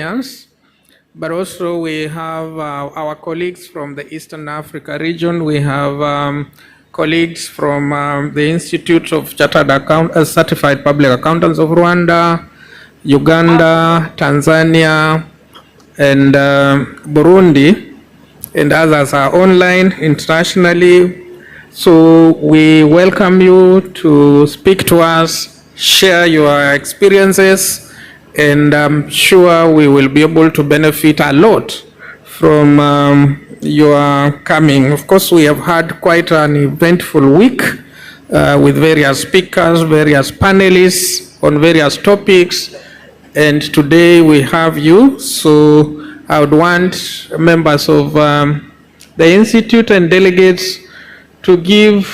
Kenyans, but also we have our colleagues from the Eastern Africa region. We have colleagues from the Institute of Certified Public Accountants of Rwanda, Uganda, Tanzania, and Burundi, and others are online internationally. So we welcome you to speak to us, share your experiences, and I'm sure we will be able to benefit a lot from your coming. Of course, we have had quite an eventful week with various speakers, various panelists on various topics, and today we have you. So I would want members of the Institute and delegates to give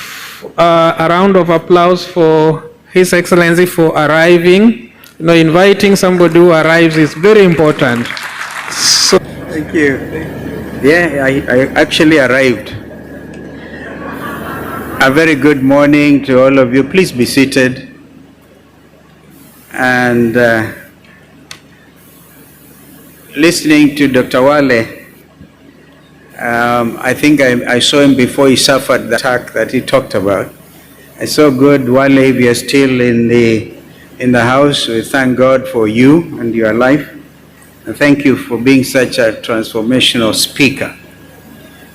a round of applause for His Excellency for arriving. You know, inviting somebody who arrives is very important. So, thank you. Yeah, I actually arrived. A very good morning to all of you. Please be seated. And listening to Dr. Wale, I think I saw him before he suffered the attack that he talked about. I saw good, Wale, if you're still in the house, we thank God for you and your life. And thank you for being such a transformational speaker.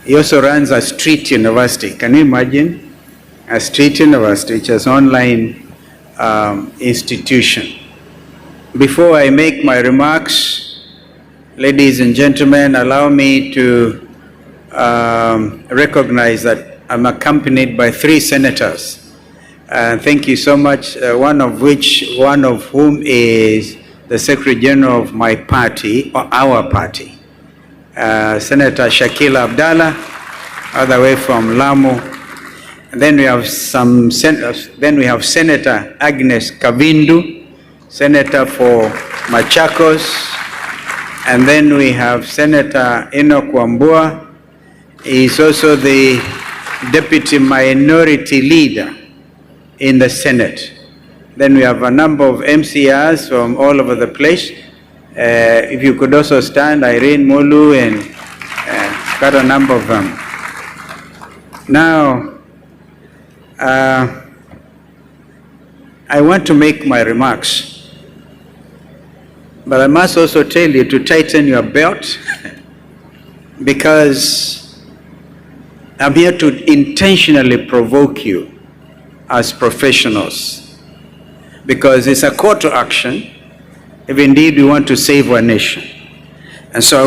He also runs a street university. Can you imagine? A street university, which is an online institution. Before I make my remarks, ladies and gentlemen, allow me to recognize that I'm accompanied by 3 senators. Thank you so much, one of whom is the Secretary General of my party, or our party, Senator Shakila Abdallah, all the way from Lamu. And then we have Senator Agnes Kavindu, Senator for Machakos. And then we have Senator Enoch Wambua. He is also the Deputy Minority Leader in the Senate. Then we have a number of MCRs from all over the place. If you could also stand, Irene Mulu, and got a number of them. Now, I want to make my remarks, but I must also tell you to tighten your belt because I'm here to intentionally provoke you as professionals, because it's a call to action if indeed we want to save our nation. And so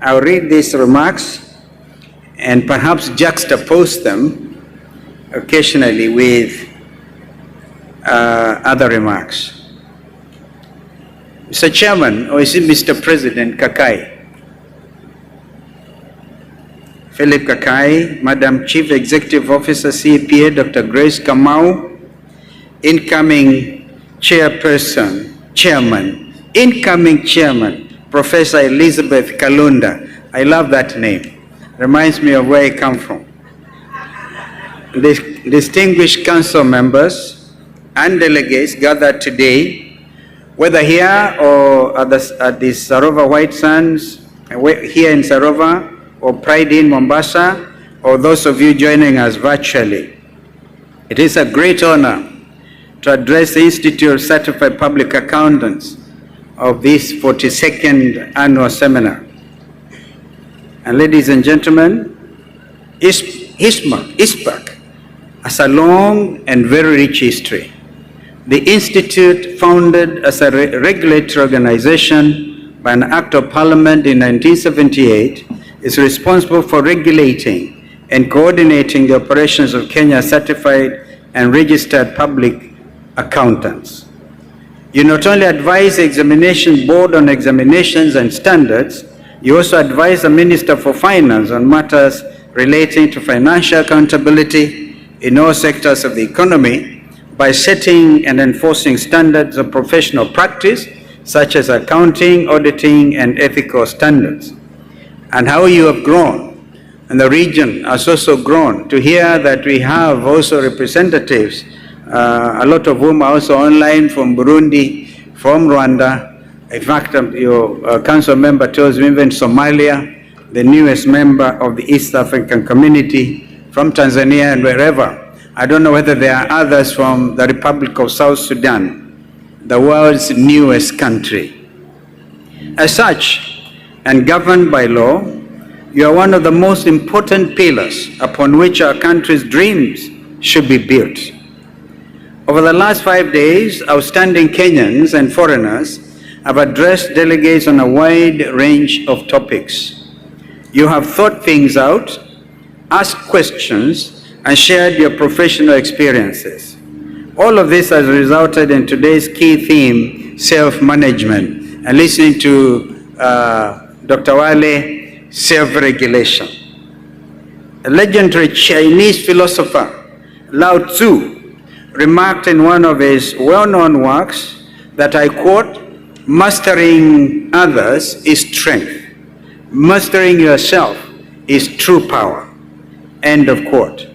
I'll read these remarks and perhaps juxtapose them occasionally with other remarks. Mr. Chairman, or is it Mr. President Kakai? Philip Kakai, Madam Chief Executive Officer, CPA, Dr. Grace Kamau, incoming Chairman, Professor Elizabeth Kalonzo. I love that name. Reminds me of where I come from. Distinguished council members and delegates gathered today, whether here or at the Sarova White Sands, here in Sarova, or Pride in Mombasa, or those of you joining us virtually. It is a great honor to address the Institute of Certified Public Accountants of this 42nd annual seminar. And ladies and gentlemen, ICPAK has a long and very rich history. The Institute, founded as a regulatory organization by an Act of Parliament in 1978, is responsible for regulating and coordinating the operations of Kenya certified and registered public accountants. You not only advise the examination board on examinations and standards, you also advise the Minister for Finance on matters relating to financial accountability in all sectors of the economy by setting and enforcing standards of professional practice such as accounting, auditing, and ethical standards. And how you have grown, and the region has also grown, to hear that we have also representatives, a lot of whom are also online from Burundi, from Rwanda, In fact, your council member tells me even Somalia, the newest member of the East African community, from Tanzania and wherever. I don't know whether there are others from the Republic of South Sudan, the world's newest country. As such, and governed by law, you are one of the most important pillars upon which our country's dreams should be built. Over the last 5 days, outstanding Kenyans and foreigners have addressed delegates on a wide range of topics. You have thought things out, asked questions, and shared your professional experiences. All of this has resulted in today's key theme, self-management, and listening to Dr. Wale, self-regulation. A legendary Chinese philosopher, Lao Tzu, remarked in one of his well-known works that, I quote, "Mastering others is strength. Mastering yourself is true power." End of quote.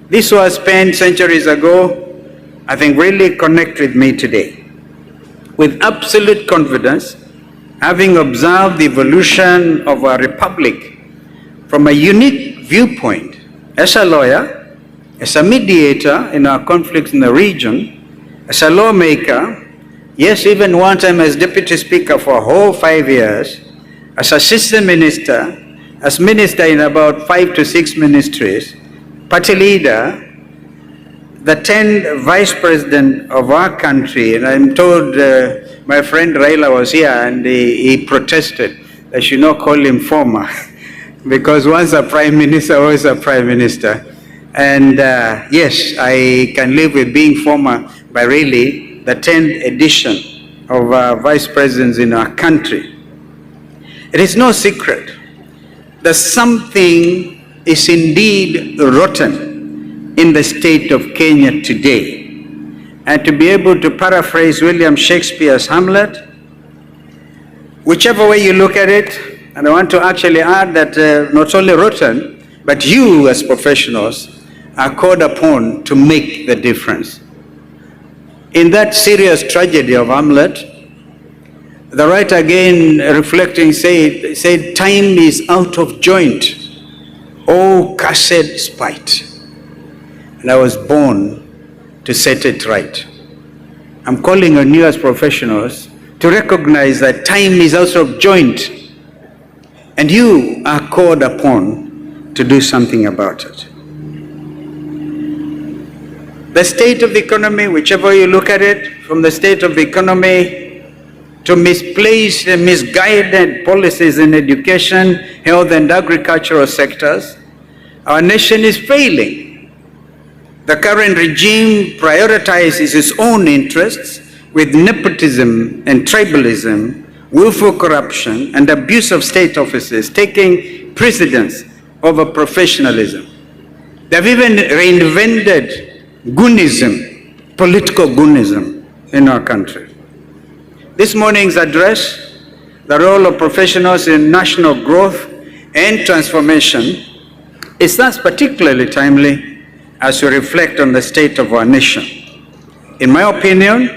This was penned centuries ago, I think really connect with me today. With absolute confidence, having observed the evolution of our republic from a unique viewpoint, as a lawyer, as a mediator in our conflicts in the region, as a lawmaker, yes, even one time as deputy speaker for a whole 5 years, as assistant minister, as minister in about 5 to 6 ministries, party leader, the 10th vice president of our country, and I'm told my friend Raila was here and he protested. I should not call him former, because once a prime minister, always a prime minister. And yes, I can live with being former, but really the 10th edition of vice presidents in our country. It is no secret that something is indeed rotten in the state of Kenya today. And to be able to paraphrase William Shakespeare's Hamlet, whichever way you look at it, and I want to actually add that not only rotten, but you as professionals are called upon to make the difference. In that serious tragedy of Hamlet, the writer again reflecting said, "Time is out of joint, oh cursed spite. And I was born to set it right." I'm calling on you as professionals to recognize that time is out of joint, and you are called upon to do something about it. The state of the economy, whichever you look at it, from the state of the economy to misplaced and misguided policies in education, health, and agricultural sectors, our nation is failing. The current regime prioritizes its own interests with nepotism and tribalism, willful corruption, and abuse of state offices taking precedence over professionalism. They've even reinvented goonism, political goonism in our country. This morning's address, the role of professionals in national growth and transformation, is thus particularly timely as we reflect on the state of our nation. In my opinion,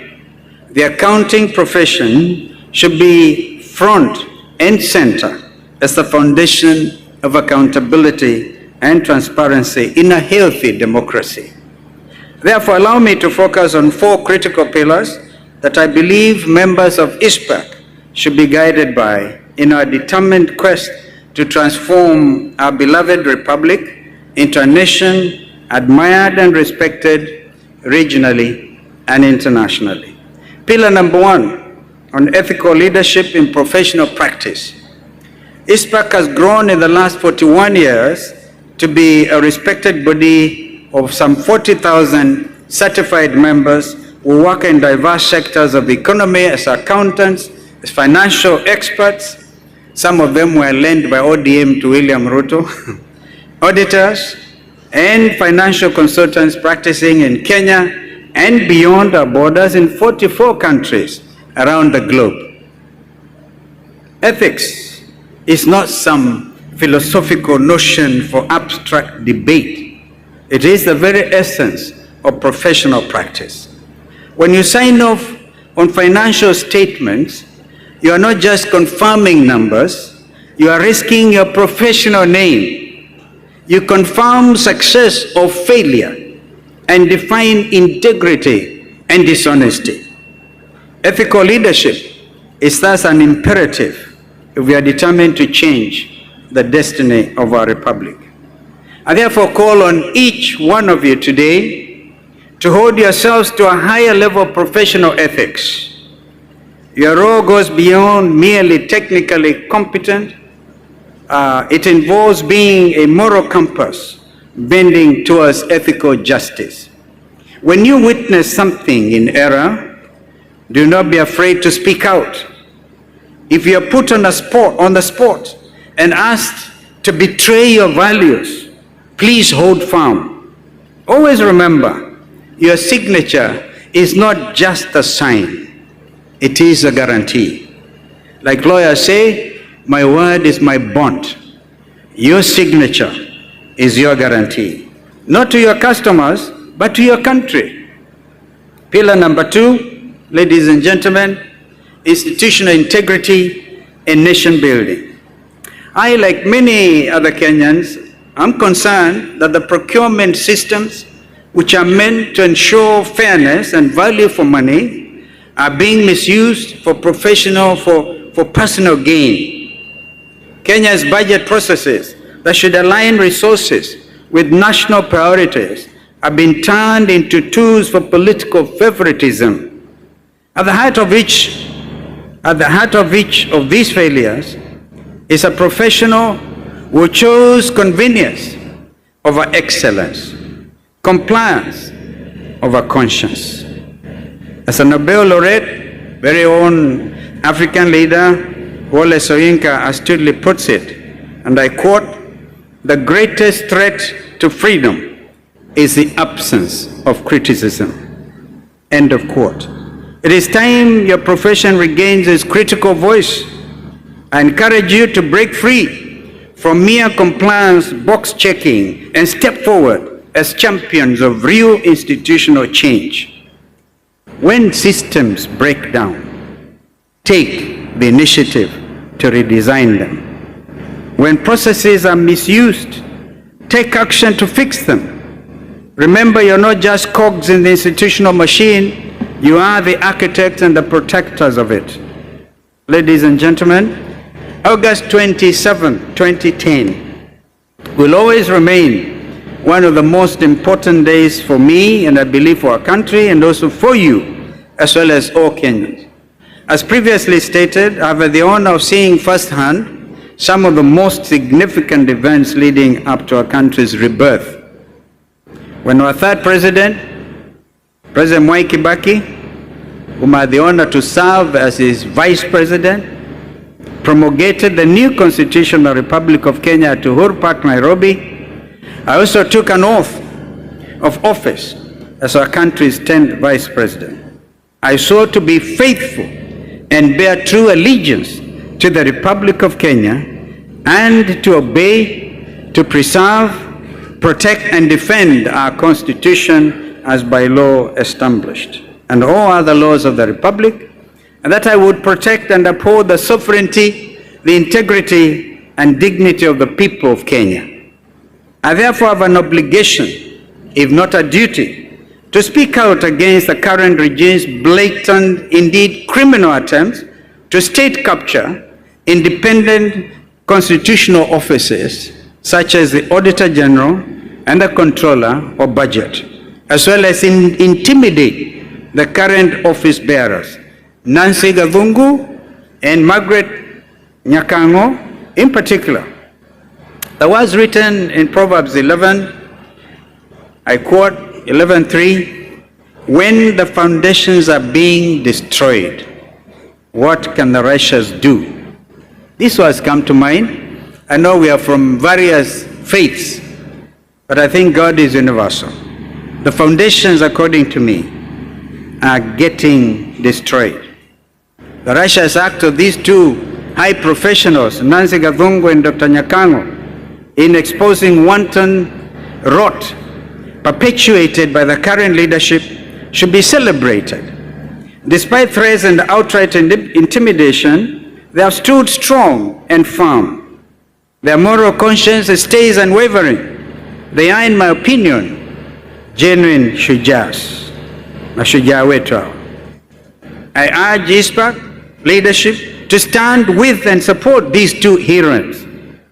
the accounting profession should be front and center as the foundation of accountability and transparency in a healthy democracy. Therefore, allow me to focus on 4 critical pillars that I believe members of ICPAK should be guided by in our determined quest to transform our beloved republic into a nation admired and respected regionally and internationally. Pillar number 1, on ethical leadership in professional practice. ICPAK has grown in the last 41 years to be a respected body of some 40,000 certified members who work in diverse sectors of the economy as accountants, as financial experts. Some of them were lent by ODM to William Ruto, auditors, and financial consultants practicing in Kenya and beyond our borders in 44 countries around the globe. Ethics is not some philosophical notion for abstract debate. It is the very essence of professional practice. When you sign off on financial statements, You are not just confirming numbers, you are risking your professional name. You confirm success or failure and define integrity and dishonesty. Ethical leadership is thus an imperative if we are determined to change the destiny of our republic. I therefore call on each one of you today to hold yourselves to a higher level of professional ethics. Your role goes beyond merely technically competent. It involves being a moral compass bending towards ethical justice. When you witness something in error, do not be afraid to speak out. If you are put on the spot and asked to betray your values, please hold firm. Always remember, your signature is not just a sign, it is a guarantee. Like lawyers say, my word is my bond. Your signature is your guarantee, not to your customers, but to your country. Pillar number 2, ladies and gentlemen, institutional integrity and nation building. I, like many other Kenyans, I'm concerned that the procurement systems which are meant to ensure fairness and value for money are being misused for personal gain. Kenya's budget processes that should align resources with national priorities have been turned into tools for political favoritism. At the heart of each of these failures is a professional who chose convenience over excellence, compliance over conscience. As a Nobel laureate, very own African leader, Wole Soyinka astutely puts it, and I quote, "The greatest threat to freedom is the absence of criticism." End of quote. It is time your profession regains its critical voice. I encourage you to break free from mere compliance, box checking, and step forward as champions of real institutional change. When systems break down, take the initiative to redesign them. When processes are misused, take action to fix them. Remember, you're not just cogs in the institutional machine, you are the architects and the protectors of it. Ladies and gentlemen, August 27, 2010 will always remain one of the most important days for me, and I believe for our country, and also for you, as well as all Kenyans. As previously stated, I've had the honor of seeing firsthand some of the most significant events leading up to our country's rebirth. When our third president, President Mwai Kibaki, whom I had the honor to serve as his vice president, promulgated the new Constitutional Republic of Kenya at Uhuru Park, Nairobi, I also took an oath of office as our country's 10th vice president. I swore to be faithful and bear true allegiance to the Republic of Kenya and to obey, to preserve, protect and defend our Constitution as by law established, and all other laws of the Republic, and that I would protect and uphold the sovereignty, the integrity, and dignity of the people of Kenya. I therefore have an obligation, if not a duty, to speak out against the current regime's blatant, indeed criminal attempts to state capture independent constitutional offices such as the Auditor General and the Controller of Budget, as well as intimidate the current office bearers, Nancy Gavungu and Margaret Nyakango in particular. The words written in Proverbs 11, I quote 11:3, when the foundations are being destroyed, what can the righteous do? These words come to mind. I know we are from various faiths, but I think God is universal. The foundations, according to me, are getting destroyed. The righteous act of these two high professionals, Nancy Gavungu and Dr. Nyakango, in exposing wanton rot perpetuated by the current leadership should be celebrated. Despite threats and outright intimidation, they have stood strong and firm. Their moral conscience stays unwavering. They are, in my opinion, genuine shujas, mashujaa wetu hao. I urge ICPAK leadership to stand with and support these two heroes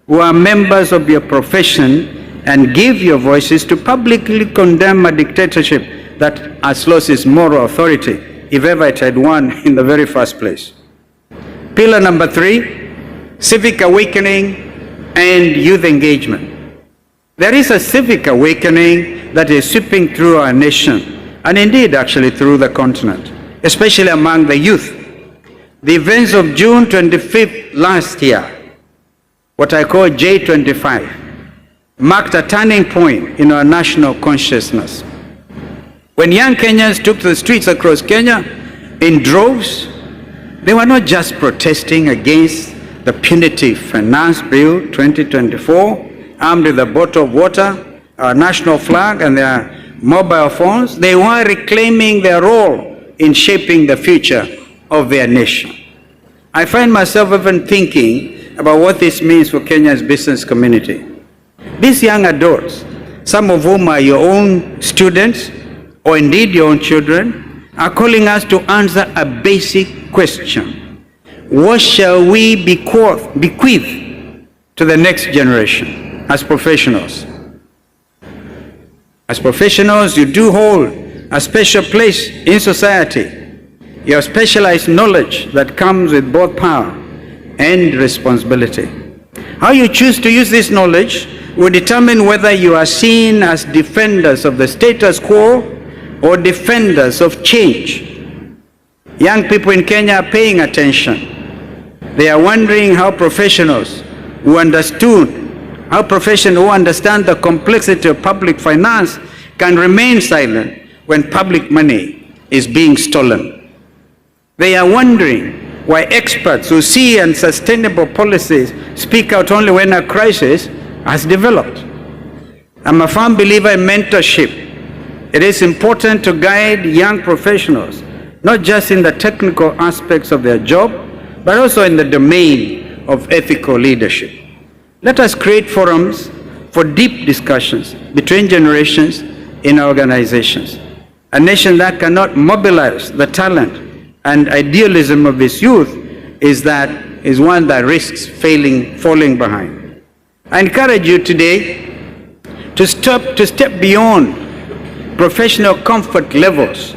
who are members of your profession and give your voices to publicly condemn a dictatorship that has lost its moral authority, if ever it had one in the very first place. Pillar number 3, civic awakening and youth engagement. There is a civic awakening that is sweeping through our nation, and indeed actually through the continent, especially among the youth. The events of June 25th last year, what I call J25, marked a turning point in our national consciousness. When young Kenyans took to the streets across Kenya in droves, they were not just protesting against the punitive finance bill 2024, armed with a bottle of water, our national flag, and their mobile phones. They were reclaiming their role in shaping the future of their nation. I find myself even thinking about what this means for Kenya's business community. These young adults, some of whom are your own students, or indeed your own children, are calling us to answer a basic question. What shall we bequeath to the next generation as professionals? As professionals, you do hold a special place in society. You have specialized knowledge that comes with both power and responsibility. How you choose to use this knowledge will determine whether you are seen as defenders of the status quo or defenders of change. Young people in Kenya are paying attention. They are wondering how professionals who understand the complexity of public finance can remain silent when public money is being stolen. They are wondering why experts who see unsustainable policies speak out only when a crisis has developed. I'm a firm believer in mentorship. It is important to guide young professionals, not just in the technical aspects of their job, but also in the domain of ethical leadership. Let us create forums for deep discussions between generations in our organizations. A nation that cannot mobilize the talent and idealism of its youth is one that risks falling behind. I encourage you today to step beyond professional comfort levels.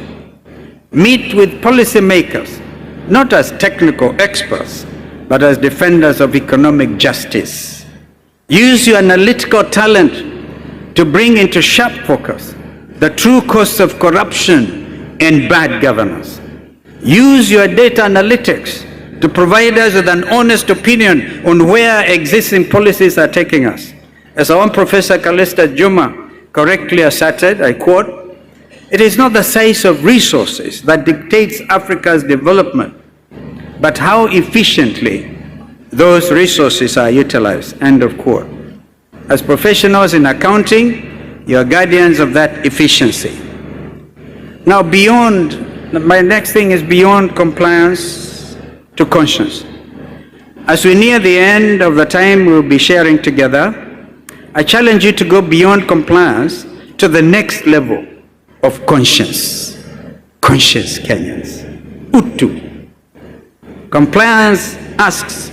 Meet with policymakers, not as technical experts, but as defenders of economic justice. Use your analytical talent to bring into sharp focus the true costs of corruption and bad governance. Use your data analytics to provide us with an honest opinion on where existing policies are taking us. As our own Professor Kalista Juma correctly asserted, I quote, "It is not the size of resources that dictates Africa's development, but how efficiently those resources are utilized," end of quote. As professionals in accounting, you are guardians of that efficiency. Now my next thing is beyond compliance to conscience. As we near the end of the time we'll be sharing together, I challenge you to go beyond compliance to the next level of conscience. Conscious Kenyans. Utu. Compliance asks,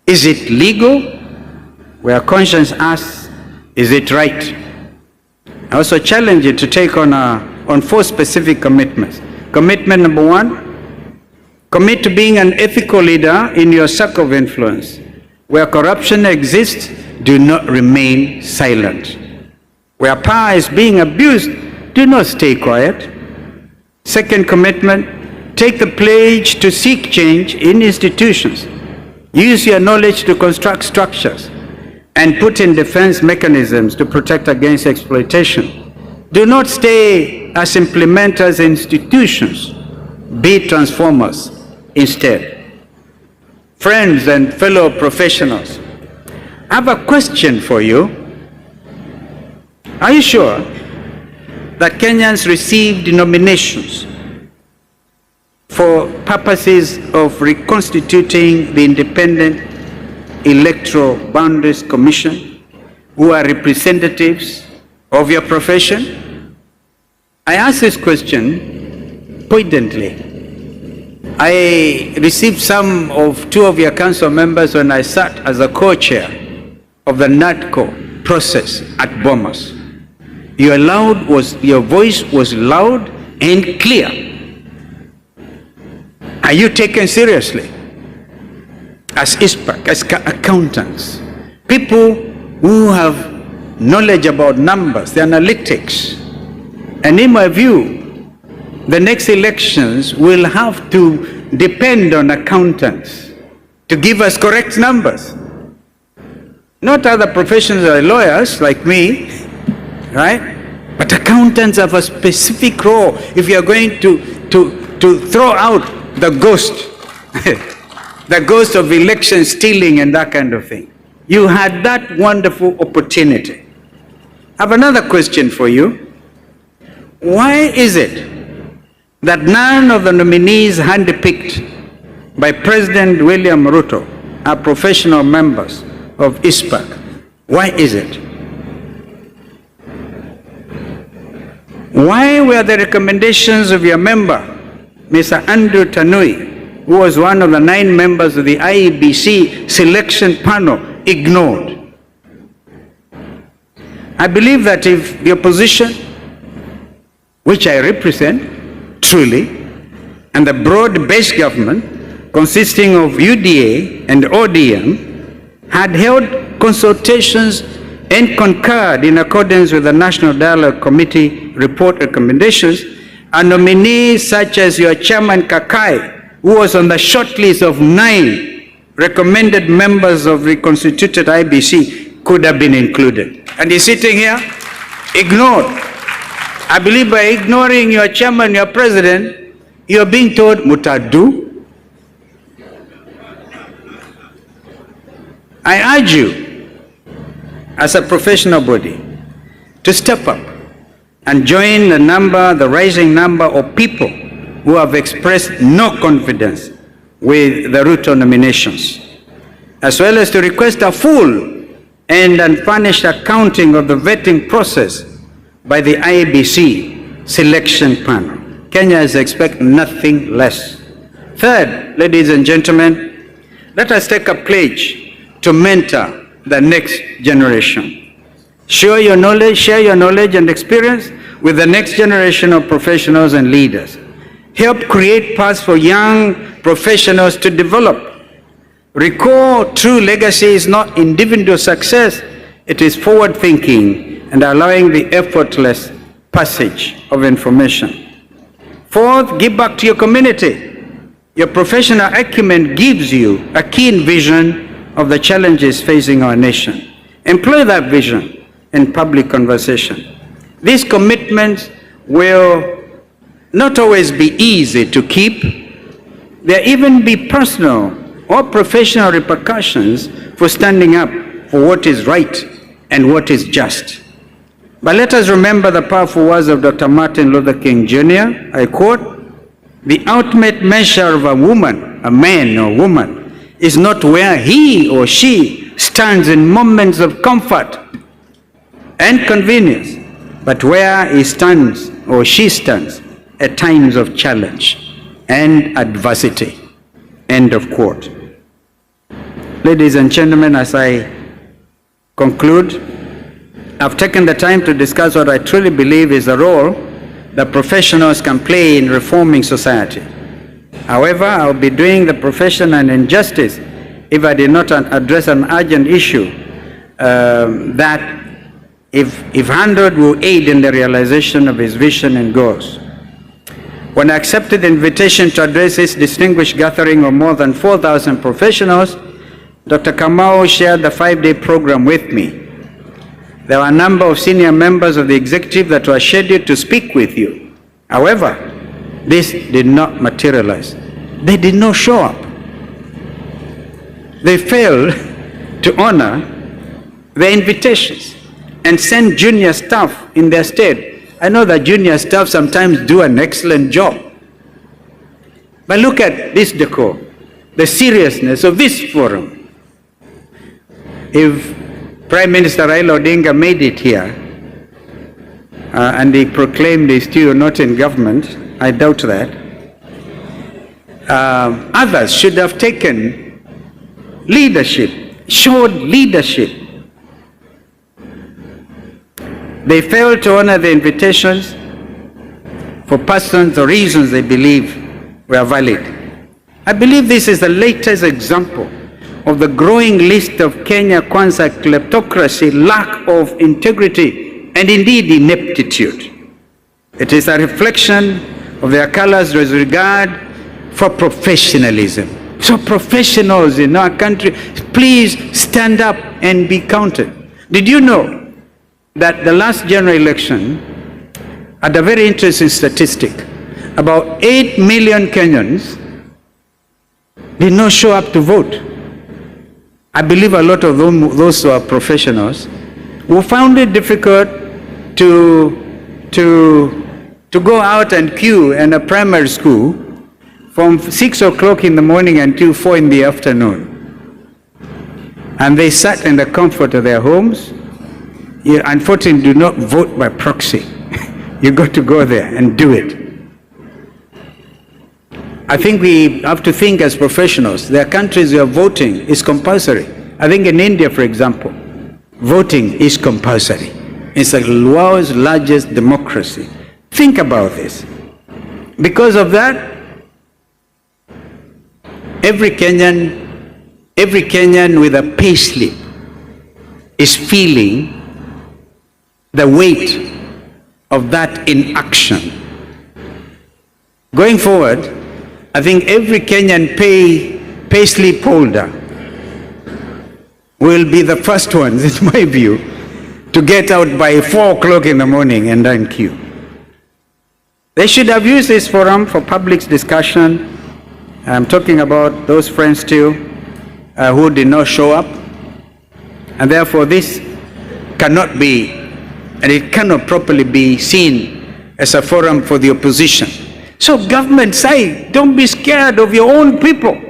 is it legal? Where conscience asks, is it right? I also challenge you to take on 4 specific commitments. Commitment number 1, commit to being an ethical leader in your circle of influence. Where corruption exists, do not remain silent. Where power is being abused, do not stay quiet. Second commitment, take the pledge to seek change in institutions. Use your knowledge to construct structures and put in defense mechanisms to protect against exploitation. Do not stay as implementers in institutions, be transformers instead. Friends and fellow professionals, I have a question for you. Are you sure that Kenyans received nominations for purposes of reconstituting the Independent Electoral Boundaries Commission, who are representatives of your profession? I ask this question pointedly. I received two of your council members when I sat as a co-chair of the NATCO process at Bomas. Your voice was loud and clear. Are you taken seriously? As ICPAK, as accountants, people who have knowledge about numbers, the analytics, and in my view, the next elections will have to depend on accountants to give us correct numbers. Not other professions or lawyers like me, right? But accountants have a specific role if you're going to throw out the ghost, the ghost of election stealing and that kind of thing. You had that wonderful opportunity. I have another question for you. Why is it that none of the nominees handpicked by President William Ruto are professional members of ICPAK? Why is it? Why were the recommendations of your member, Mr. Andrew Tanui, who was one of the 9 members of the IEBC selection panel, ignored? I believe that if the opposition, which I represent truly, and the broad-based government consisting of UDA and ODM had held consultations and concurred in accordance with the National Dialogue Committee report recommendations, a nominee such as your chairman Kakai, who was on the short list of 9 recommended members of the constituted IBC, could have been included. And he's sitting here, ignored. I believe by ignoring your chairman, your president, you're being told, Mutadu. I urge you, as a professional body, to step up and join the rising number of people who have expressed no confidence with the Ruto nominations, as well as to request a full and unfurnished accounting of the vetting process by the IEBC selection panel. Kenyans expect nothing less. Third, ladies and gentlemen, let us take a pledge to mentor the next generation. Share your knowledge and experience with the next generation of professionals and leaders. Help create paths for young professionals to develop. Recall, true legacy is not individual success, it is forward thinking and allowing the effortless passage of information. Fourth, give back to your community. Your professional acumen gives you a keen vision of the challenges facing our nation. Employ that vision in public conversation. These commitments will not always be easy to keep. There even be personal or professional repercussions for standing up for what is right and what is just. But let us remember the powerful words of Dr. Martin Luther King Jr. I quote, "The ultimate measure of a woman, a man or woman, is not where he or she stands in moments of comfort and convenience, but where he stands or she stands at times of challenge and adversity." End of quote. Ladies and gentlemen, as I conclude, I've taken the time to discuss what I truly believe is the role that professionals can play in reforming society. However, I'll be doing the profession an injustice if I did not address an urgent issue that, if handled, will aid in the realization of his vision and goals. When I accepted the invitation to address this distinguished gathering of more than 4,000 professionals, Dr. Kamau shared the 5-day program with me. There were a number of senior members of the executive that were scheduled to speak with you. However, this did not materialize. They did not show up. They failed to honor the invitations and send junior staff in their stead. I know that junior staff sometimes do an excellent job. But look at this decor, the seriousness of this forum. If Prime Minister Raila Odinga made it here, and he proclaimed he's still not in government, I doubt that, others should have taken leadership, showed leadership. They failed to honor the invitations for persons or reasons they believe were valid. I believe this is the latest example of the growing list of Kenya Kwanza kleptocracy, lack of integrity, and indeed ineptitude. It is a reflection of their callous disregard for professionalism. So professionals in our country, please stand up and be counted. Did you know that the last general election had a very interesting statistic? About 8 million Kenyans did not show up to vote. I believe a lot of them, those who are professionals, who found it difficult to go out and queue in a primary school from 6 o'clock in the morning until 4 in the afternoon. And they sat in the comfort of their homes. You unfortunately do not vote by proxy. You got to go there and do it. I think we have to think as professionals. There are countries where voting is compulsory. I think in India, for example, voting is compulsory. It's the world's largest democracy. Think about this. Because of that, every Kenyan with a payslip is feeling the weight of that inaction. Going forward, I think every Kenyan payslip holder will be the first ones, in my view, to get out by 4 o'clock in the morning and then queue. They should have used this forum for public discussion. I'm talking about those friends too who did not show up. And therefore this cannot be, and it cannot properly be seen as a forum for the opposition. So government side, don't be scared of your own people.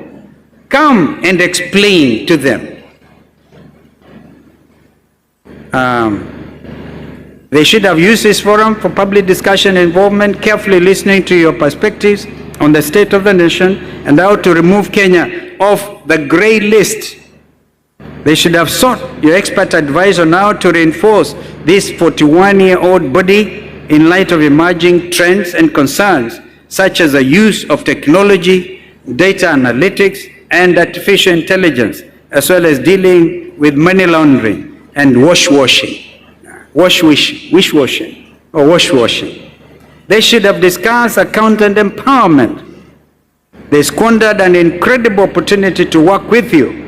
Come and explain to them. They should have used this forum for public discussion and involvement, carefully listening to your perspectives on the state of the nation and how to remove Kenya off the grey list. They should have sought your expert advice on how to reinforce this 41-year-old body in light of emerging trends and concerns, such as the use of technology, data analytics, and artificial intelligence, as well as dealing with money laundering and wish-washing. They should have discussed accountant empowerment. They squandered an incredible opportunity to work with you,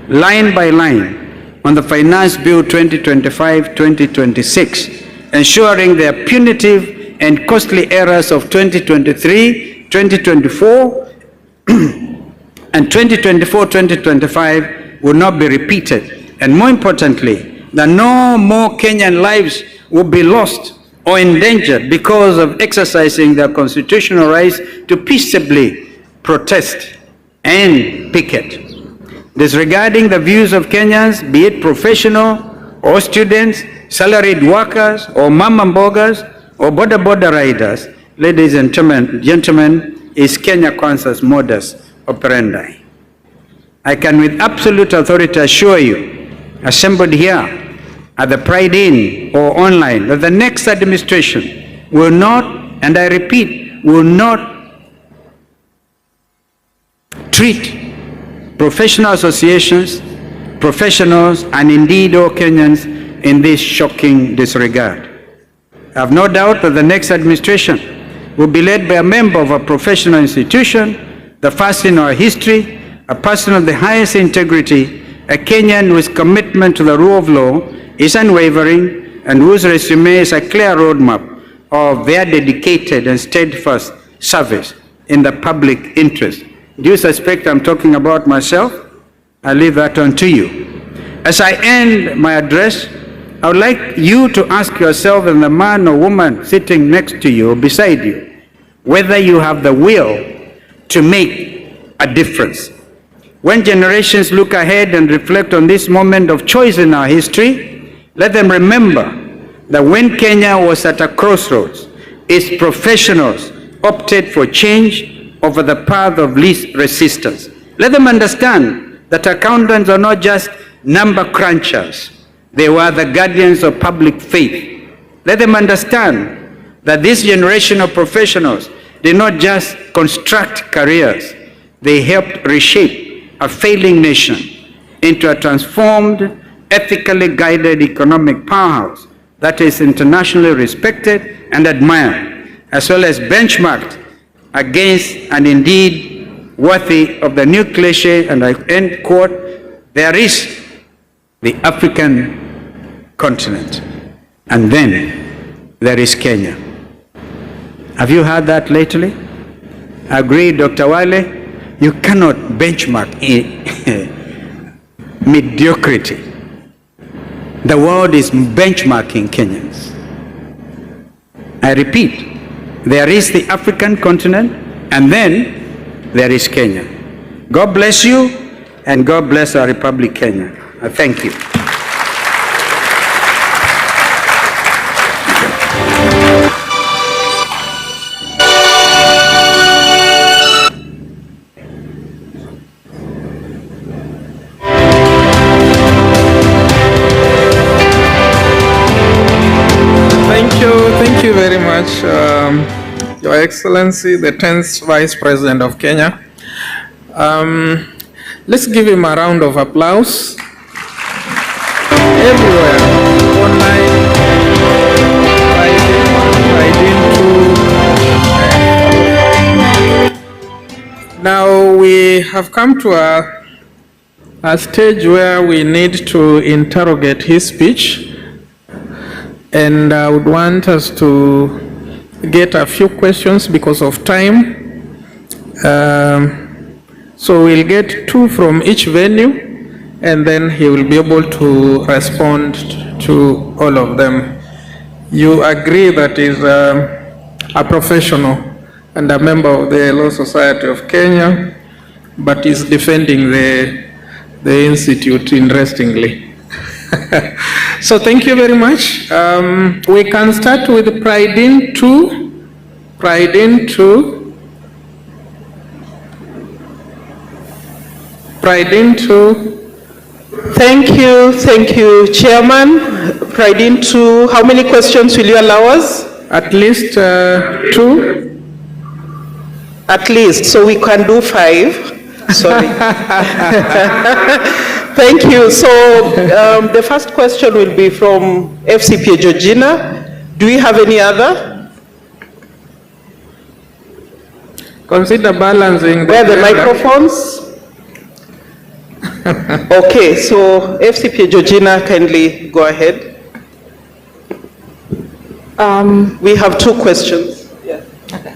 line by line, on the Finance Bill 2025-2026, ensuring their punitive and costly errors of 2023, 2024, and 2024-2025 will not be repeated. And more importantly, that no more Kenyan lives will be lost or endangered because of exercising their constitutional rights to peaceably protest and picket. Disregarding the views of Kenyans, be it professional or students, salaried workers or mama mbogas or boda riders, ladies and gentlemen, is Kenya Kwanza's modus operandi. I can with absolute authority assure you, assembled here at the Pride Inn or online, that the next administration will not, and I repeat, will not treat professional associations, professionals, and indeed all Kenyans in this shocking disregard. I have no doubt that the next administration will be led by a member of a professional institution, the first in our history, a person of the highest integrity, a Kenyan whose commitment to the rule of law is unwavering and whose resume is a clear roadmap of their dedicated and steadfast service in the public interest. Do you suspect I'm talking about myself? I leave that on to you. As I end my address, I would like you to ask yourself and the man or woman sitting next to you or beside you, whether you have the will to make a difference. When generations look ahead and reflect on this moment of choice in our history, let them remember that when Kenya was at a crossroads, its professionals opted for change over the path of least resistance. Let them understand that accountants are not just number crunchers. They were the guardians of public faith. Let them understand that this generation of professionals did not just construct careers. They helped reshape a failing nation into a transformed, ethically guided economic powerhouse that is internationally respected and admired, as well as benchmarked against and indeed worthy of the new cliche, and I end quote, there is the African continent, and then there is Kenya. Have you heard that lately? Agree, Dr. Wale? You cannot benchmark mediocrity. The world is benchmarking Kenyans. I repeat, there is the African continent, and then there is Kenya. God bless you, and God bless our Republic, Kenya. I thank you. Thank you very much, Your Excellency, the 10th Vice President of Kenya. Let's give him a round of applause. Everywhere, online, now we have come to a stage where we need to interrogate his speech. And I would want us to get a few questions because of time. So we'll get 2 from each venue, and then he will be able to respond to all of them. You agree that he's a professional and a member of the Law Society of Kenya, but is defending the institute interestingly. So thank you very much. We can start with Pridin 2. Pridin 2. Pridin 2. Thank you, Chairman. Pridin 2, how many questions will you allow us? At least 2. At least, so we can do 5. Sorry. Thank you. So the first question will be from FCPA Georgina. Do we have any other? Consider balancing. Where are the microphones? Okay, so FCPA Georgina, kindly go ahead. We have 2 questions. Yeah. Okay.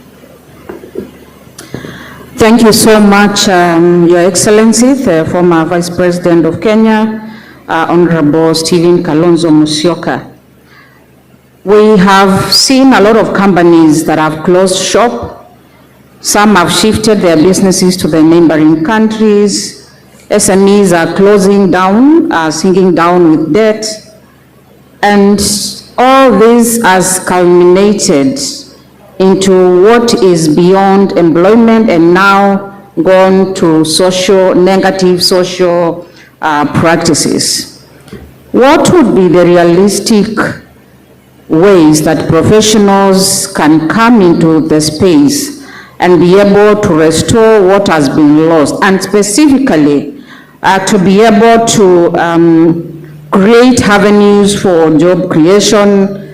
Thank you so much, Your Excellency, the former Vice President of Kenya, Honorable Stephen Kalonzo Musyoka. We have seen a lot of companies that have closed shop. Some have shifted their businesses to the neighboring countries. SMEs are closing down, sinking down with debt. And all this has culminated into what is beyond employment and now gone to negative social practices. What would be the realistic ways that professionals can come into the space and be able to restore what has been lost, and specifically to be able to create avenues for job creation,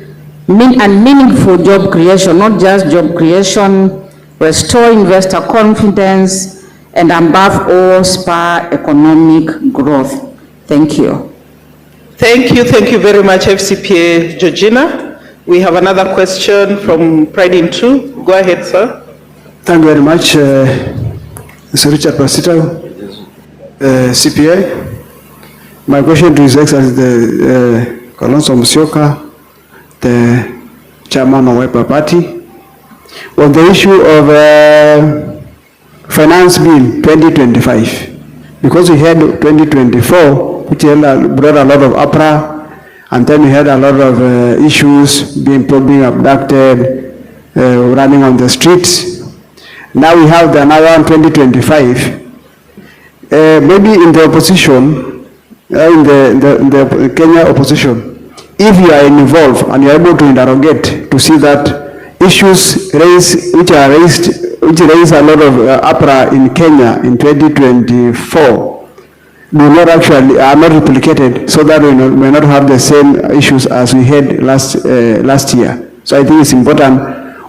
and meaningful job creation, not just job creation, restore investor confidence, and above all, spur economic growth. Thank you. Thank you very much, FCPA Georgina. We have another question from Pridin 2. Go ahead, sir. Thank you very much, Mr. Richard Pasito, CPA. My question to His Excellency Kalonzo Musyoka, the chairman of ICPAK Party, on the issue of Finance Bill 2025, because we had 2024, which brought a lot of uproar, and then we had a lot of issues, people being abducted, running on the streets. Now we have another one, 2025. Maybe in the opposition, in the Kenya opposition, if you are involved and you are able to interrogate to see that issues which raise a lot of uproar in Kenya in 2024 are not replicated, so that we may not have the same issues as we had last year. So I think it's important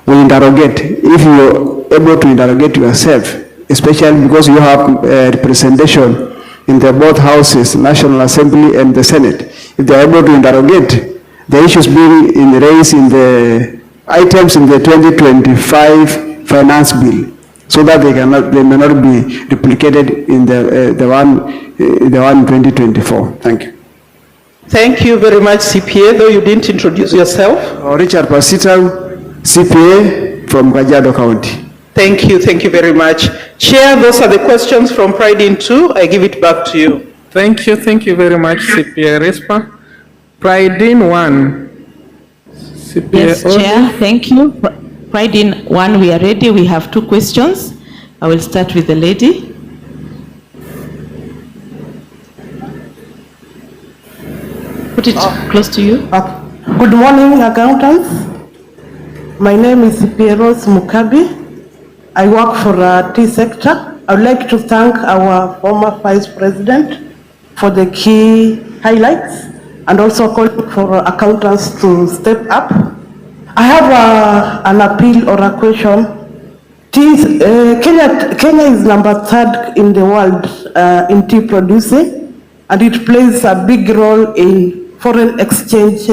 we interrogate. If you're able to interrogate yourself, especially because you have representation in the both houses, National Assembly and the Senate, if they are able to interrogate the issues being raised in the items in the 2025 finance bill, so that they may not be replicated in the one in 2024. Thank you. Thank you very much, CPA, though you didn't introduce yourself. Richard Pasita, CPA from Kajiado County. Thank you very much. Chair, those are the questions from Pride in 2. I give it back to you. Thank you very much, CPA Respa. Pride in 1. CPA Yes, Ozi. Chair, thank you. Pride in 1, we are ready. We have 2 questions. I will start with the lady. Put it close to you. Good morning, accountants. My name is Pieros Mukabi. I work for the tea sector. I would like to thank our former Vice President for the key highlights and also call for accountants to step up. I have an appeal or a question. Kenya is number 3rd in the world in tea producing, and it plays a big role in foreign exchange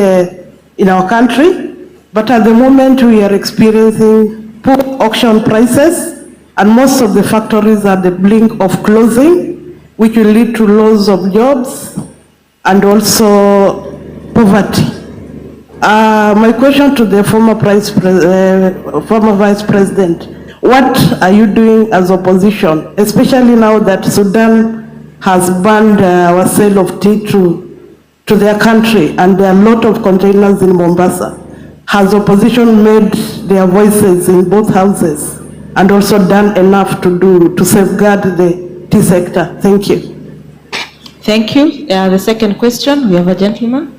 in our country. But at the moment we are experiencing poor auction prices, and most of the factories are at the brink of closing, which will lead to loss of jobs and also poverty. My question to the former Vice President, what are you doing as opposition, especially now that Sudan has banned our sale of tea to their country, and there are a lot of containers in Mombasa? Has opposition made their voices in both houses and also done enough to safeguard the tea sector? Thank you. Thank you. The second question, we have a gentleman.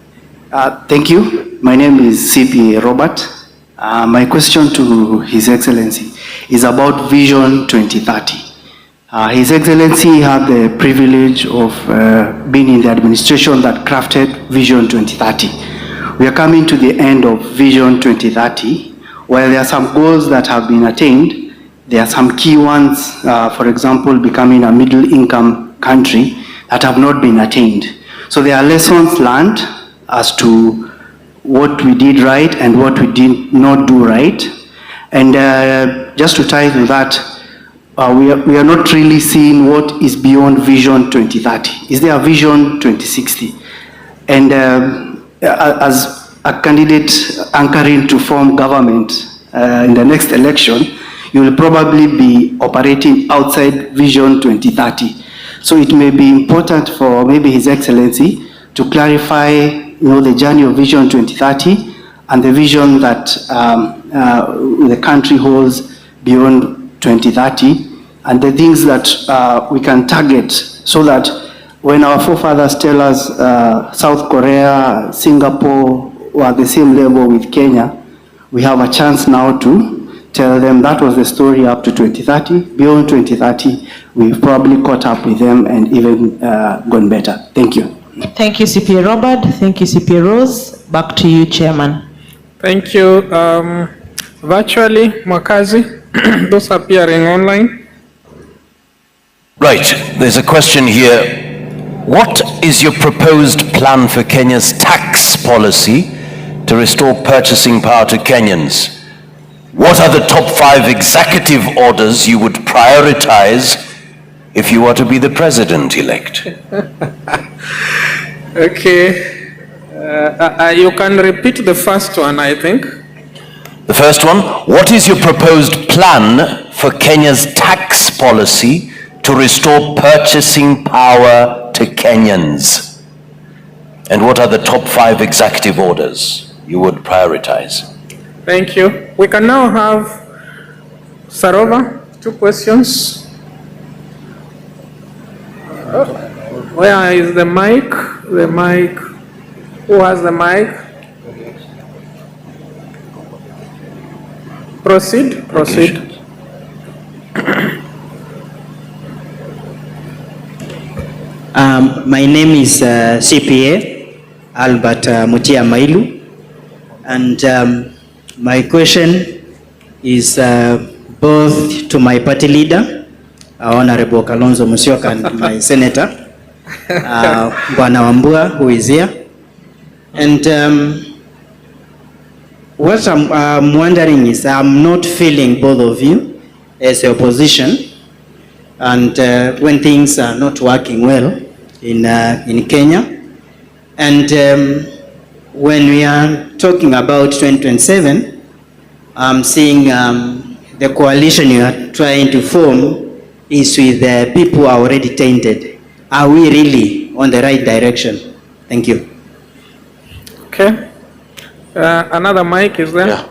Thank you. My name is CPA Robert. My question to His Excellency is about Vision 2030. His Excellency had the privilege of being in the administration that crafted Vision 2030. We are coming to the end of Vision 2030. While there are some goals that have been attained, there are some key ones, for example, becoming a middle-income country, that have not been attained. So there are lessons learned as to what we did right and what we did not do right. And just to tie to that, we are not really seeing what is beyond Vision 2030. Is there a Vision 2060? And as a candidate anchoring to form government in the next election, you will probably be operating outside Vision 2030. So it may be important for maybe His Excellency to clarify, the journey of Vision 2030 and the vision that the country holds beyond 2030, and the things that we can target, so that when our forefathers tell us South Korea, Singapore were at the same level with Kenya, we have a chance now to tell them that was the story up to 2030. Beyond 2030, we've probably caught up with them and even gone better. Thank you. Thank you, CPA Robert. Thank you, CPA Rose. Back to you, Chairman. Thank you. Virtually, Mwakazi, those appearing online. Right, there's a question here. What is your proposed plan for Kenya's tax policy to restore purchasing power to Kenyans? What are the top 5 executive orders you would prioritize if you were to be the president-elect? Okay. You can repeat the first one, I think. The first one, what is your proposed plan for Kenya's tax policy to restore purchasing power to Kenyans? And what are the top 5 executive orders you would prioritize? Thank you. We can now have Sarova, 2 questions. Where is the mic? The mic. Who has the mic? Proceed. My name is CPA Albert Mutia Mailu, and my question is both to my party leader, Honorable Kalonzo Musyoka, and my senator, Bwana Wambua, who is here. And what I'm wondering is, I'm not feeling both of you as the opposition, and when things are not working well in Kenya, and when we are talking about 2027, I'm seeing the coalition you are trying to form is with the people who are already tainted. Are we really on the right direction? Thank you. Okay. Another mic is there?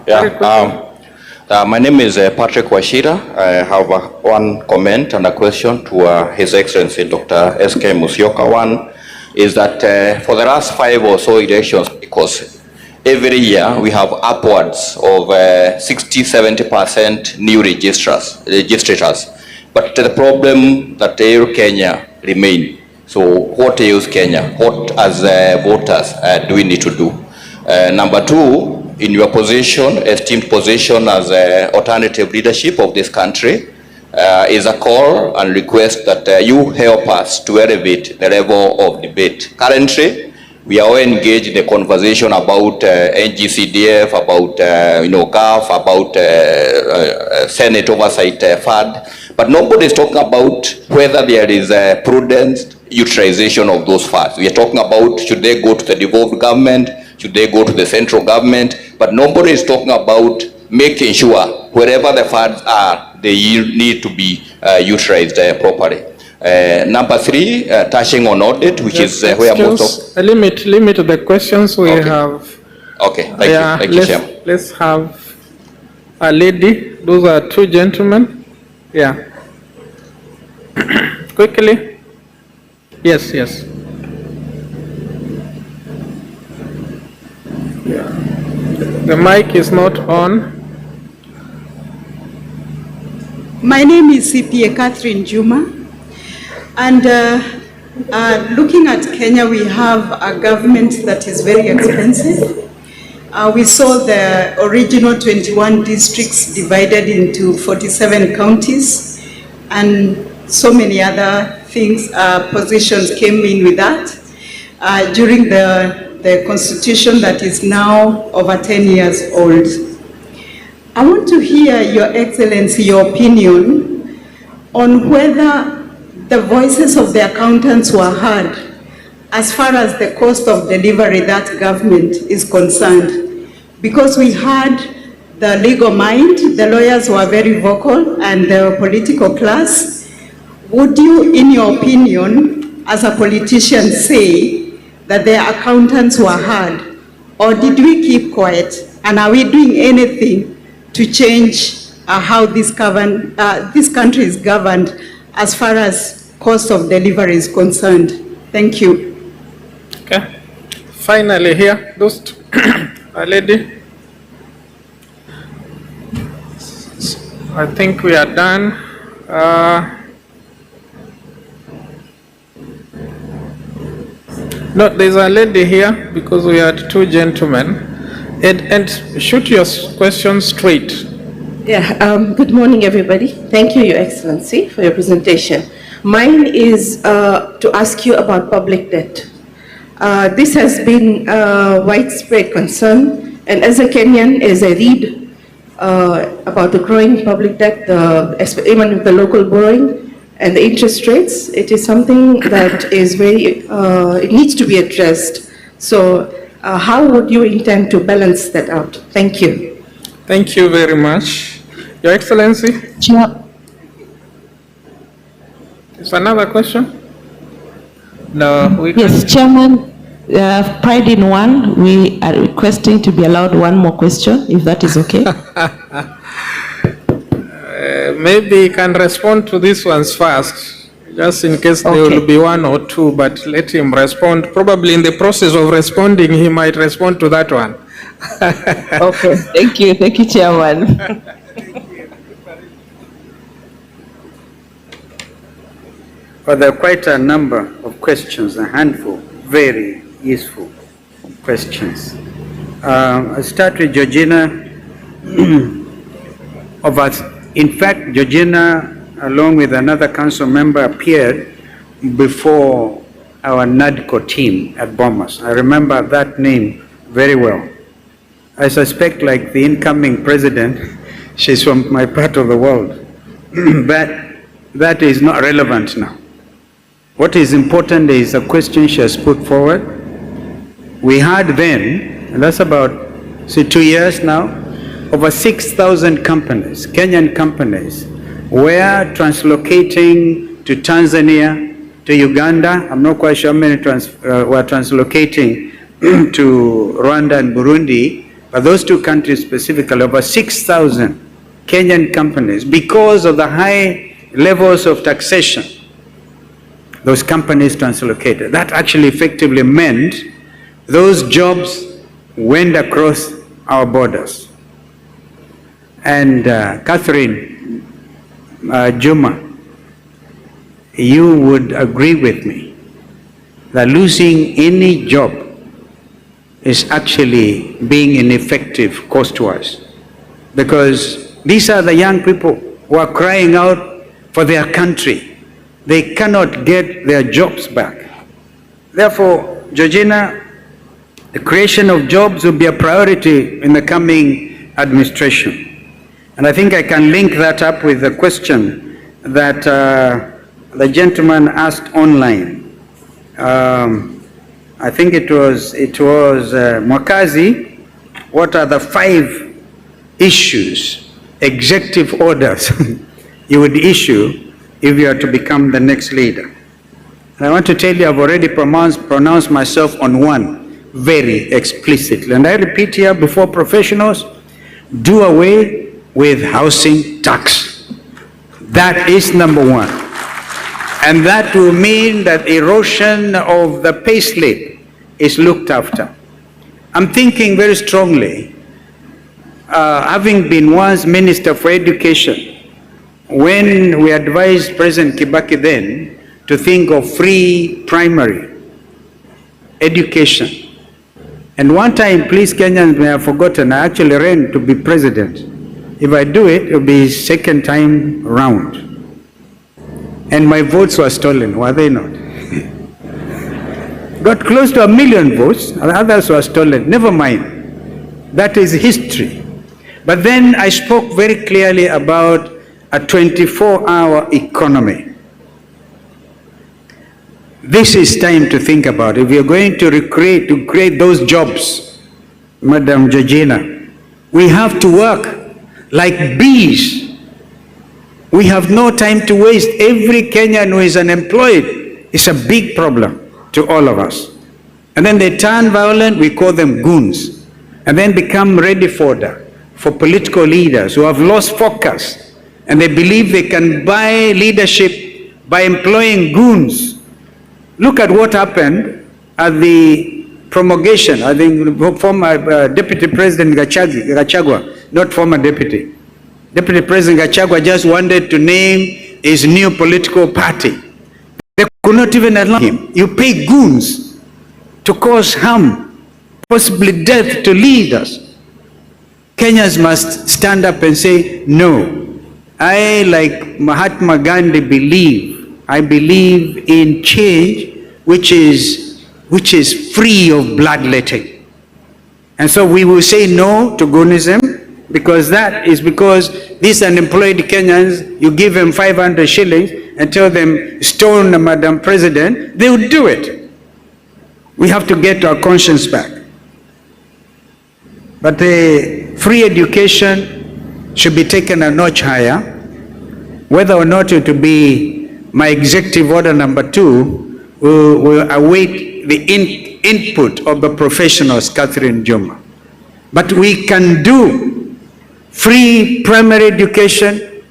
My name is Patrick Washira. I have one comment and a question to His Excellency Dr. S.K. Musyoka. One is that for the last 5 or so elections, because every year we have upwards of 60-70% new registrators. But the problem that ails Kenya remain. So what ails Kenya? What as voters do we need to do? Number 2, in your position, esteemed position as alternative leadership of this country, is a call and request that you help us to elevate the level of debate. Currently, we are all engaged in a conversation about NGCDF, about GAF, about Senate oversight FAD, but nobody is talking about whether there is a prudent utilization of those funds. We are talking about should they go to the devolved government, should they go to the central government, but nobody is talking about making sure wherever the funds are, they need to be utilized properly. Number 3, touching on audit, which is where most of... Limit the questions we have. Okay, thank you, Chairman. Let's have a lady. Those are 2 gentlemen. Yeah. Quickly. Yes. Yeah. The mic is not on. My name is CPA Catherine Juma, and looking at Kenya, we have a government that is very expensive. We saw the original 21 districts divided into 47 counties, and so many other things, positions came in with that during the constitution that is now over 10 years old. I want to hear, Your Excellency, your opinion on whether the voices of the accountants were heard as far as the cost of delivery that government is concerned. Because we had the legal mind, the lawyers were very vocal, and the political class. Would you, in your opinion, as a politician, say that the accountants were heard, or did we keep quiet? And are we doing anything to change how this country is governed as far as cost of delivery is concerned? Thank you. Okay. Finally here, those a lady. I think we are done. No, there's a lady here because we had 2 gentlemen. And shoot your question straight. Yeah, good morning, everybody. Thank you, Your Excellency, for your presentation. Mine is to ask you about public debt. This has been a widespread concern, and as a Kenyan, as I read about the growing public debt, even with the local borrowing and the interest rates, it is something that is very, it needs to be addressed. So how would you intend to balance that out? Thank you. Thank you very much. Your Excellency. Is another question? No, we Yes, Chairman, Pride in One, we are requesting to be allowed one more question, if that is okay. Maybe you can respond to these ones first, just in case there will be one or two, but let him respond. Probably in the process of responding, he might respond to that one. Okay, thank you, Chairman. Well, there are quite a number of questions, a handful, very useful questions. I'll start with Georgina. Of us, in fact, Georgina, along with another council member, appeared before our NADCO team at Bomas. I remember that name very well. I suspect, like the incoming president, she's from my part of the world. But that is not relevant now. What is important is the question she has put forward. We had then, and that's about, say, 2 years now, over 6,000 companies, Kenyan companies, were translocating to Tanzania, to Uganda. I'm not quite sure how many were translocating to Rwanda and Burundi, but those two countries specifically, over 6,000 Kenyan companies, because of the high levels of taxation, those companies translocated. That actually effectively meant those jobs went across our borders. And Catherine Juma, you would agree with me that losing any job is actually being ineffective cost-wise, because these are the young people who are crying out for their country. They cannot get their jobs back. Therefore, Georgina, the creation of jobs will be a priority in the coming administration. And I think I can link that up with the question that the gentleman asked online. I think it was Mwakazi. What are the 5 issues, executive orders you would issue if you are to become the next leader? And I want to tell you, I've already pronounced myself on one very explicitly. And I repeat here before professionals, do away with housing tax. That is number 1. And that will mean that erosion of the payslip is looked after. I'm thinking very strongly, having been once Minister for Education, when we advised President Kibaki then to think of free primary education. And one time, please Kenyans may have forgotten, I actually ran to be president. If I do it, it'll be second time round. And my votes were stolen, were they not? Got close to 1 million votes, and others were stolen. Never mind. That is history. But then I spoke very clearly about a 24-hour economy. This is time to think about it. If we are going to create those jobs, Madam Georgina, we have to work like bees. We have no time to waste. Every Kenyan who is unemployed is a big problem to all of us. And then they turn violent, we call them goons, and then become ready for political leaders who have lost focus. And they believe they can buy leadership by employing goons. Look at what happened at the promulgation. I think former Deputy President Gachagua, not former deputy. Deputy President Gachagua just wanted to name his new political party. They could not even allow him. You pay goons to cause harm, possibly death to leaders. Kenyans must stand up and say, no. I, like Mahatma Gandhi, I believe in change which is free of bloodletting. And so we will say no to goonism, because these unemployed Kenyans, you give them 500 shillings and tell them, stone Madam President, they will do it. We have to get our conscience back. But free education should be taken a notch higher, whether or not it will be my executive order number 2 will await the input of the professionals, Catherine Juma. But we can do free primary education,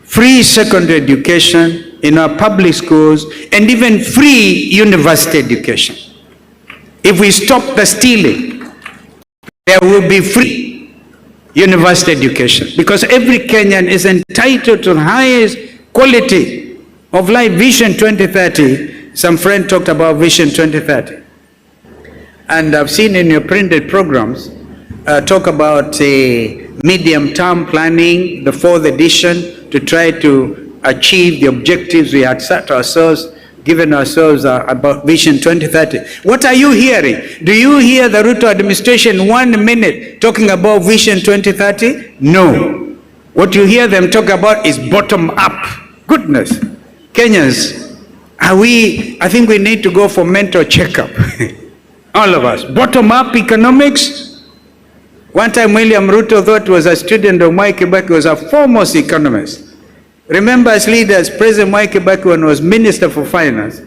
free secondary education in our public schools, and even free university education. If we stop the stealing, there will be free university education, because every Kenyan is entitled to the highest quality of life. Vision 2030, some friend talked about Vision 2030. And I've seen in your printed programs, talk about medium-term planning, the 4th edition, to try to achieve the objectives we had set ourselves, given ourselves about Vision 2030. What are you hearing? Do you hear the Ruto administration 1 minute talking about Vision 2030? No. What you hear them talk about is bottom-up. Goodness. Kenyans, I think we need to go for mental checkup. All of us. Bottom-up economics. One time William Ruto thought he was a student of Mwai Kibaki, was a foremost economist. Remember, as leaders, President Mwai Kibaki, when he was Minister for Finance,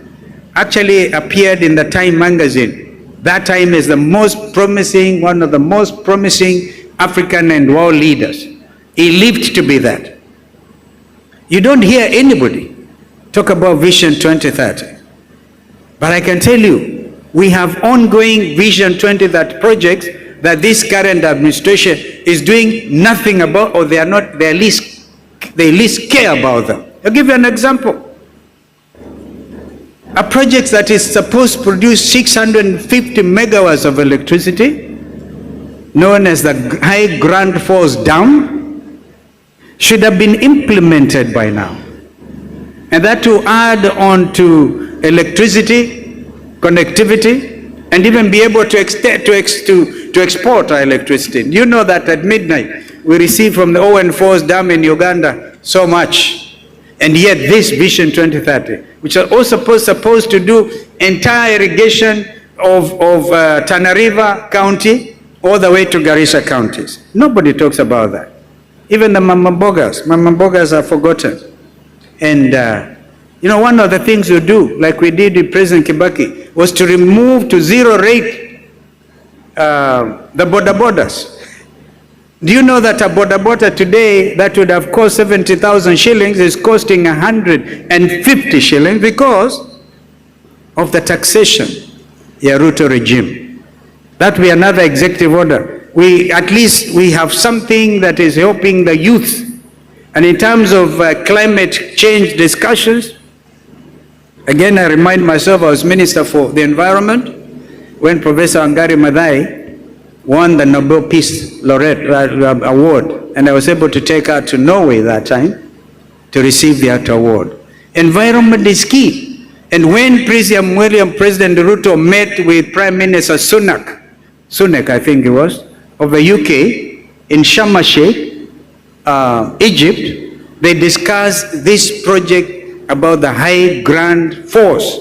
actually appeared in the Time magazine. That time is the most promising, one of the most promising African and world leaders. He lived to be that. You don't hear anybody talk about Vision 2030. But I can tell you, we have ongoing Vision 2030 projects that this current administration is doing nothing about, or they least care about them. I'll give you an example. A project that is supposed to produce 650 megawatts of electricity, known as the High Grand Falls Dam, should have been implemented by now. And that to add on to electricity, connectivity, and even be able to export our electricity. You know that at midnight, we receive from the Owen Falls Dam in Uganda so much. And yet this Vision 2030, which are also supposed to do entire irrigation of Tana River County all the way to Garissa counties. Nobody talks about that. Even the Mama Mbogas are forgotten. And you know, one of the things you do, like we did with President Kibaki, was to remove to zero rate the border borders. Do you know that a border today that would have cost 70,000 shillings is costing 150 shillings because of the taxation, Ruto regime? That will be another executive order. At least we have something that is helping the youth. And in terms of climate change discussions, again, I remind myself, I was Minister for the Environment when Professor Wangari Maathai won the Nobel Peace Laureate Award, and I was able to take her to Norway that time to receive that award. Environment is key. And when President Ruto met with Prime Minister Sunak, I think it was, of the UK, in Sharm el-Sheikh, Egypt, they discussed this project about the High Grand Force.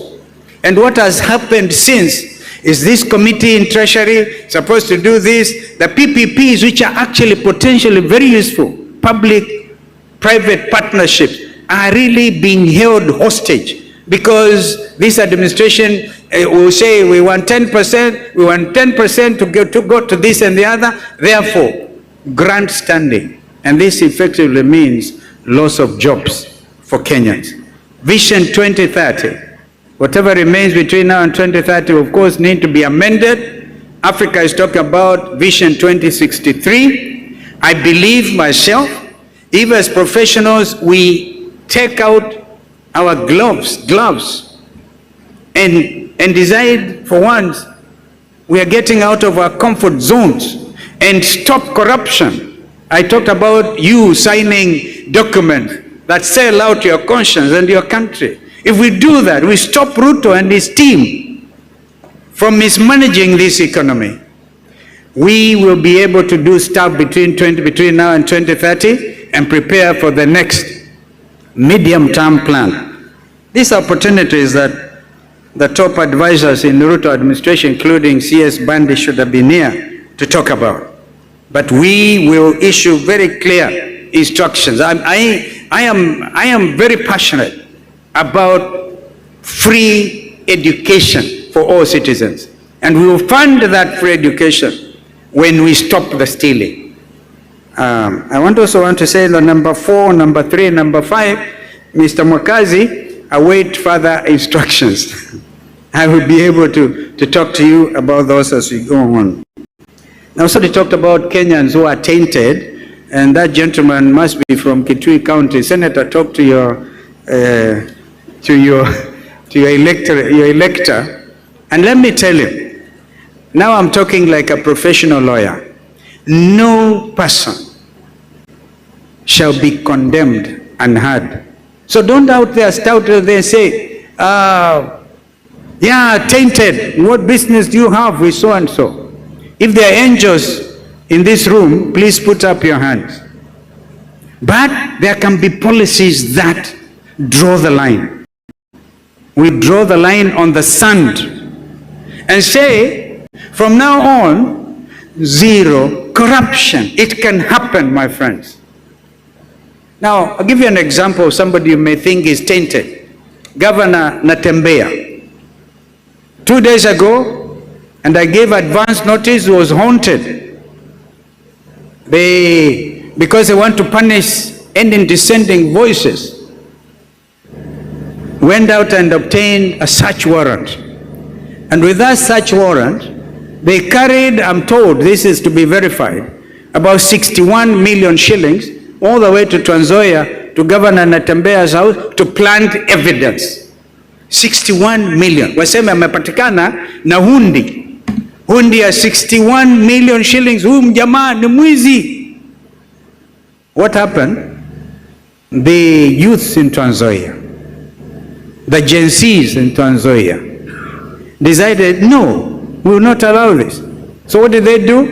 And what has happened since is this committee in Treasury supposed to do this. The PPPs, which are actually potentially very useful, public-private partnerships, are really being held hostage because this administration will say we want 10%, we want 10% to go to this and the other, therefore grandstanding. And this effectively means loss of jobs for Kenyans. Vision 2030. Whatever remains between now and 2030, of course, need to be amended. Africa is talking about Vision 2063. I believe myself, even as professionals, we take out our gloves and decide for once we are getting out of our comfort zones and stop corruption. I talked about you signing documents that sell out your conscience and your country. If we do that, we stop Ruto and his team from mismanaging this economy, we will be able to do stuff between now and 2030 and prepare for the next medium-term plan. These opportunities that the top advisors in the Ruto administration, including CS Bandi, should have been here to talk about. But we will issue very clear instructions. I am very passionate about free education for all citizens. And we will fund that free education when we stop the stealing. I also want to say the number 4, number 3, number 5, Mr. Mwakazi, await further instructions. I will be able to talk to you about those as we go on. Now, so they talked about Kenyans who are tainted, and that gentleman must be from Kitui County. Senator, talk to your elector, and let me tell him, now I'm talking like a professional lawyer. No person shall be condemned unheard. So don't out there stout there and say, yeah, tainted. What business do you have with so and so? If there are angels in this room, please put up your hands. But there can be policies that draw the line. We draw the line on the sand and say, from now on, zero corruption. It can happen, my friends. Now, I'll give you an example of somebody you may think is tainted. Governor Natembeya. 2 days ago, and I gave advance notice, was haunted. Because they want to punish any dissenting voices, went out and obtained a search warrant. And with that search warrant, they carried, I'm told, this is to be verified, about 61 million shillings all the way to Trans Nzoia, to Governor Natembeya's house, to plant evidence. 61 million. Waseme amepatikana na hundi ya 61 million shillings. Huyu mjamaa ni mwizi. What happened? The youths in Trans Nzoia, the Gen Zs in Trans Nzoia, decided, no, we will not allow this. So what did they do?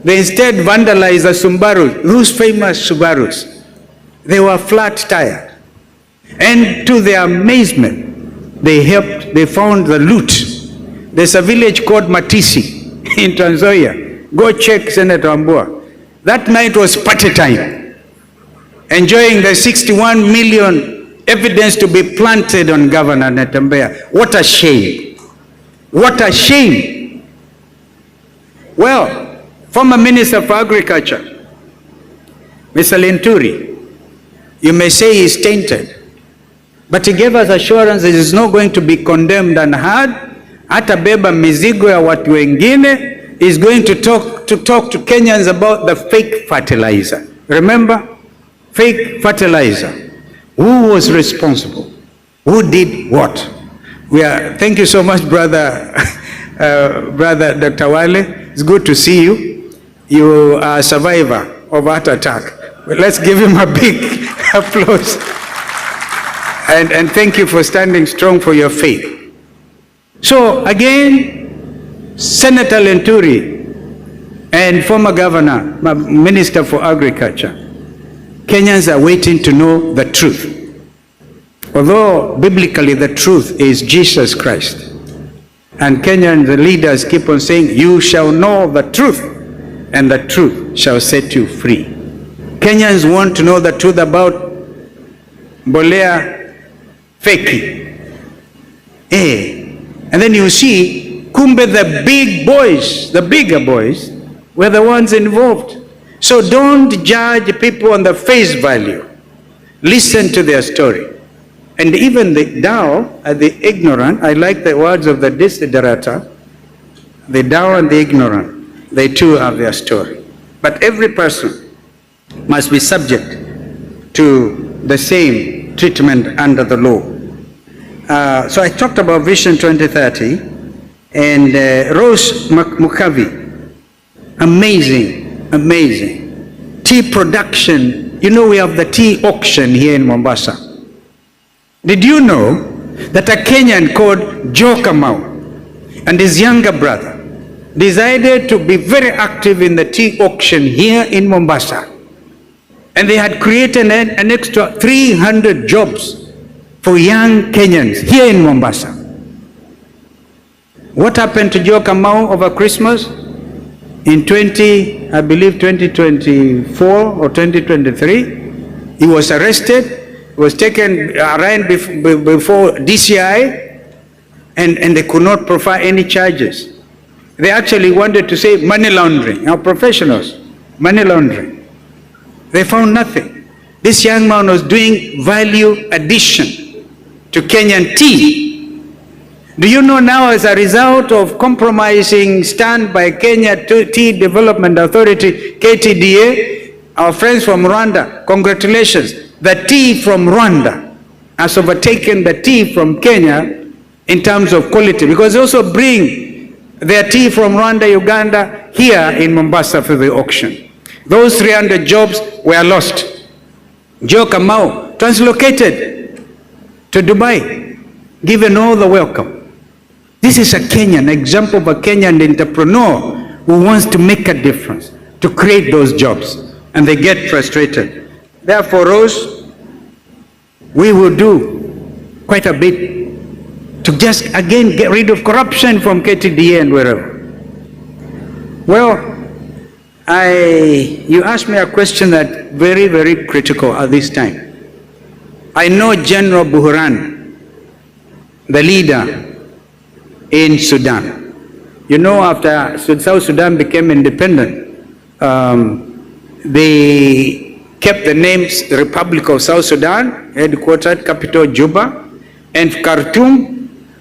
They instead vandalized the Subarus, those famous Subarus. They were flat tire. And to their amazement, they found the loot. There's a village called Matisi in Trans Nzoia. Go check, Senator Ambua. That night was party time, enjoying the 61 million evidence to be planted on Governor Natembeya. What a shame. What a shame. Well, former Minister for Agriculture, Mr. Linturi, you may say he's tainted, but he gave us assurance that he's not going to be condemned unheard. Atabeba mizigo ya watu wengine. Is going to talk to Kenyans about the fake fertilizer. Remember? Fake fertilizer. Who was responsible? Who did what? Thank you so much, brother, brother Dr. Wale. It's good to see you. You are a survivor of heart attack. But let's give him a big applause. And thank you for standing strong for your faith. So again, Senator Linturi and former Governor, Minister for Agriculture, Kenyans are waiting to know the truth. Although biblically the truth is Jesus Christ. And Kenyan leaders keep on saying, you shall know the truth, and the truth shall set you free. Kenyans want to know the truth about Mbolea feki. And then you see, kumbe the big boys, the bigger boys, were the ones involved. So don't judge people on the face value. Listen to their story. And even the Dao, the ignorant, I like the words of the Desiderata, the Dao and the ignorant, they too have their story. But every person must be subject to the same treatment under the law. So I talked about Vision 2030, and Rose Mukavi, amazing, amazing. Tea production, you know we have the tea auction here in Mombasa. Did you know that a Kenyan called Joe Kamau and his younger brother decided to be very active in the tea auction here in Mombasa? And they had created an extra 300 jobs for young Kenyans here in Mombasa. What happened to Joe Kamau over Christmas? In 2024 or 2023, he was arrested, was taken, ran before DCI, and they could not provide any charges. They actually wanted to say money laundering, our professionals, money laundering. They found nothing. This young man was doing value addition to Kenyan tea. Do you know now, as a result of compromising stand by Kenya Tea Development Authority, KTDA, our friends from Rwanda, congratulations. The tea from Rwanda has overtaken the tea from Kenya in terms of quality, because they also bring their tea from Rwanda, Uganda, here in Mombasa for the auction. Those 300 jobs were lost. Joe Kamau translocated to Dubai, given all the welcome. This is a Kenyan, example of a Kenyan entrepreneur who wants to make a difference, to create those jobs, and they get frustrated. Therefore, Rose, we will do quite a bit to just again get rid of corruption from KTDA and wherever. Well, you asked me a question that very, very critical at this time. I know General Buhran, the leader in Sudan. You know, after South Sudan became independent, they kept the names Republic of South Sudan, headquartered, capital Juba, and Khartoum,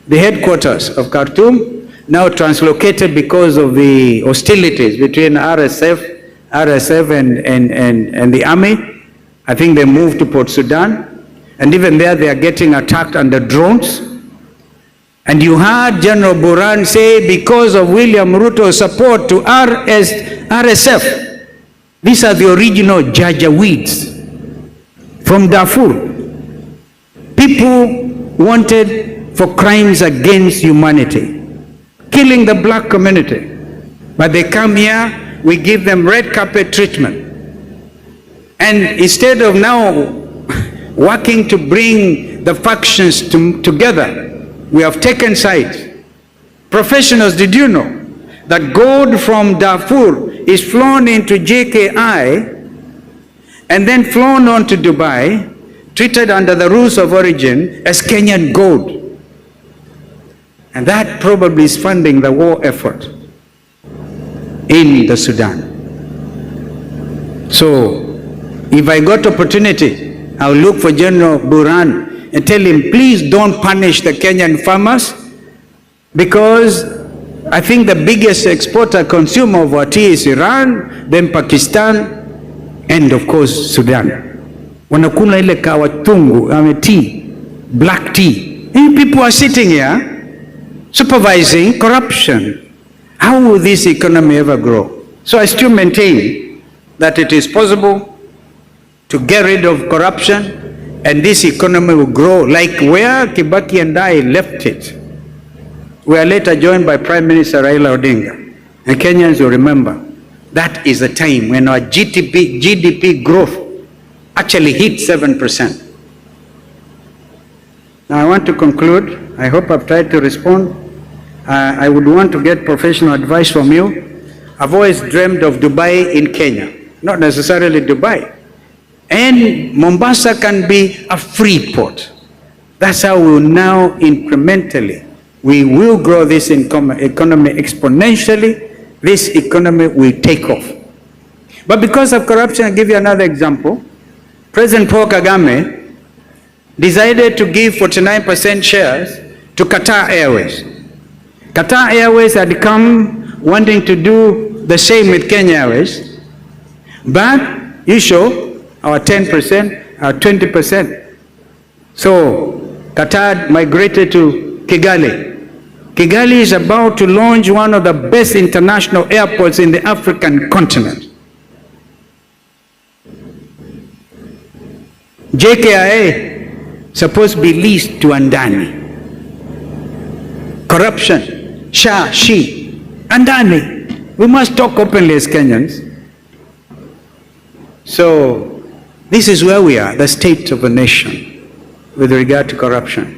the headquarters of Khartoum, now translocated because of the hostilities between RSF and the army. I think they moved to Port Sudan, and even there they are getting attacked under drones. And you heard General Buran say, because of William Ruto's support to RSF, these are the original Janjaweeds from Darfur. People wanted for crimes against humanity, killing the black community. But they come here, we give them red carpet treatment. And instead of now working to bring the factions together, we have taken sides. Professionals, did you know that gold from Darfur is flown into JKI and then flown on to Dubai, treated under the rules of origin as Kenyan gold? And that probably is funding the war effort in the Sudan. So, if I got opportunity, I'll look for General Buran and tell him, please don't punish the Kenyan farmers, because I think the biggest exporter consumer of our tea is Iran, then Pakistan, and of course Sudan. Wanakula ile kawatungu, tea, black tea. And people are sitting here supervising corruption. How will this economy ever grow? So I still maintain that it is possible to get rid of corruption, and this economy will grow like where Kibaki and I left it. We are later joined by Prime Minister Raila Odinga. And Kenyans will remember, that is the time when our GDP growth actually hit 7%. Now I want to conclude. I hope I've tried to respond. I would want to get professional advice from you. I've always dreamed of Dubai in Kenya, not necessarily Dubai. And Mombasa can be a free port. That's how we'll now incrementally, we will grow this economy exponentially. This economy will take off. But because of corruption, I'll give you another example. President Paul Kagame decided to give 49% shares to Qatar Airways. Qatar Airways had come wanting to do the same with Kenya Airways, but you show our 10%, our 20%. So Qatar migrated to Kigali. Kigali is about to launch one of the best international airports in the African continent. JKIA supposed to be leased to Andani. Corruption, Shah, Shi, Andani. We must talk openly as Kenyans. So this is where we are, the state of a nation with regard to corruption.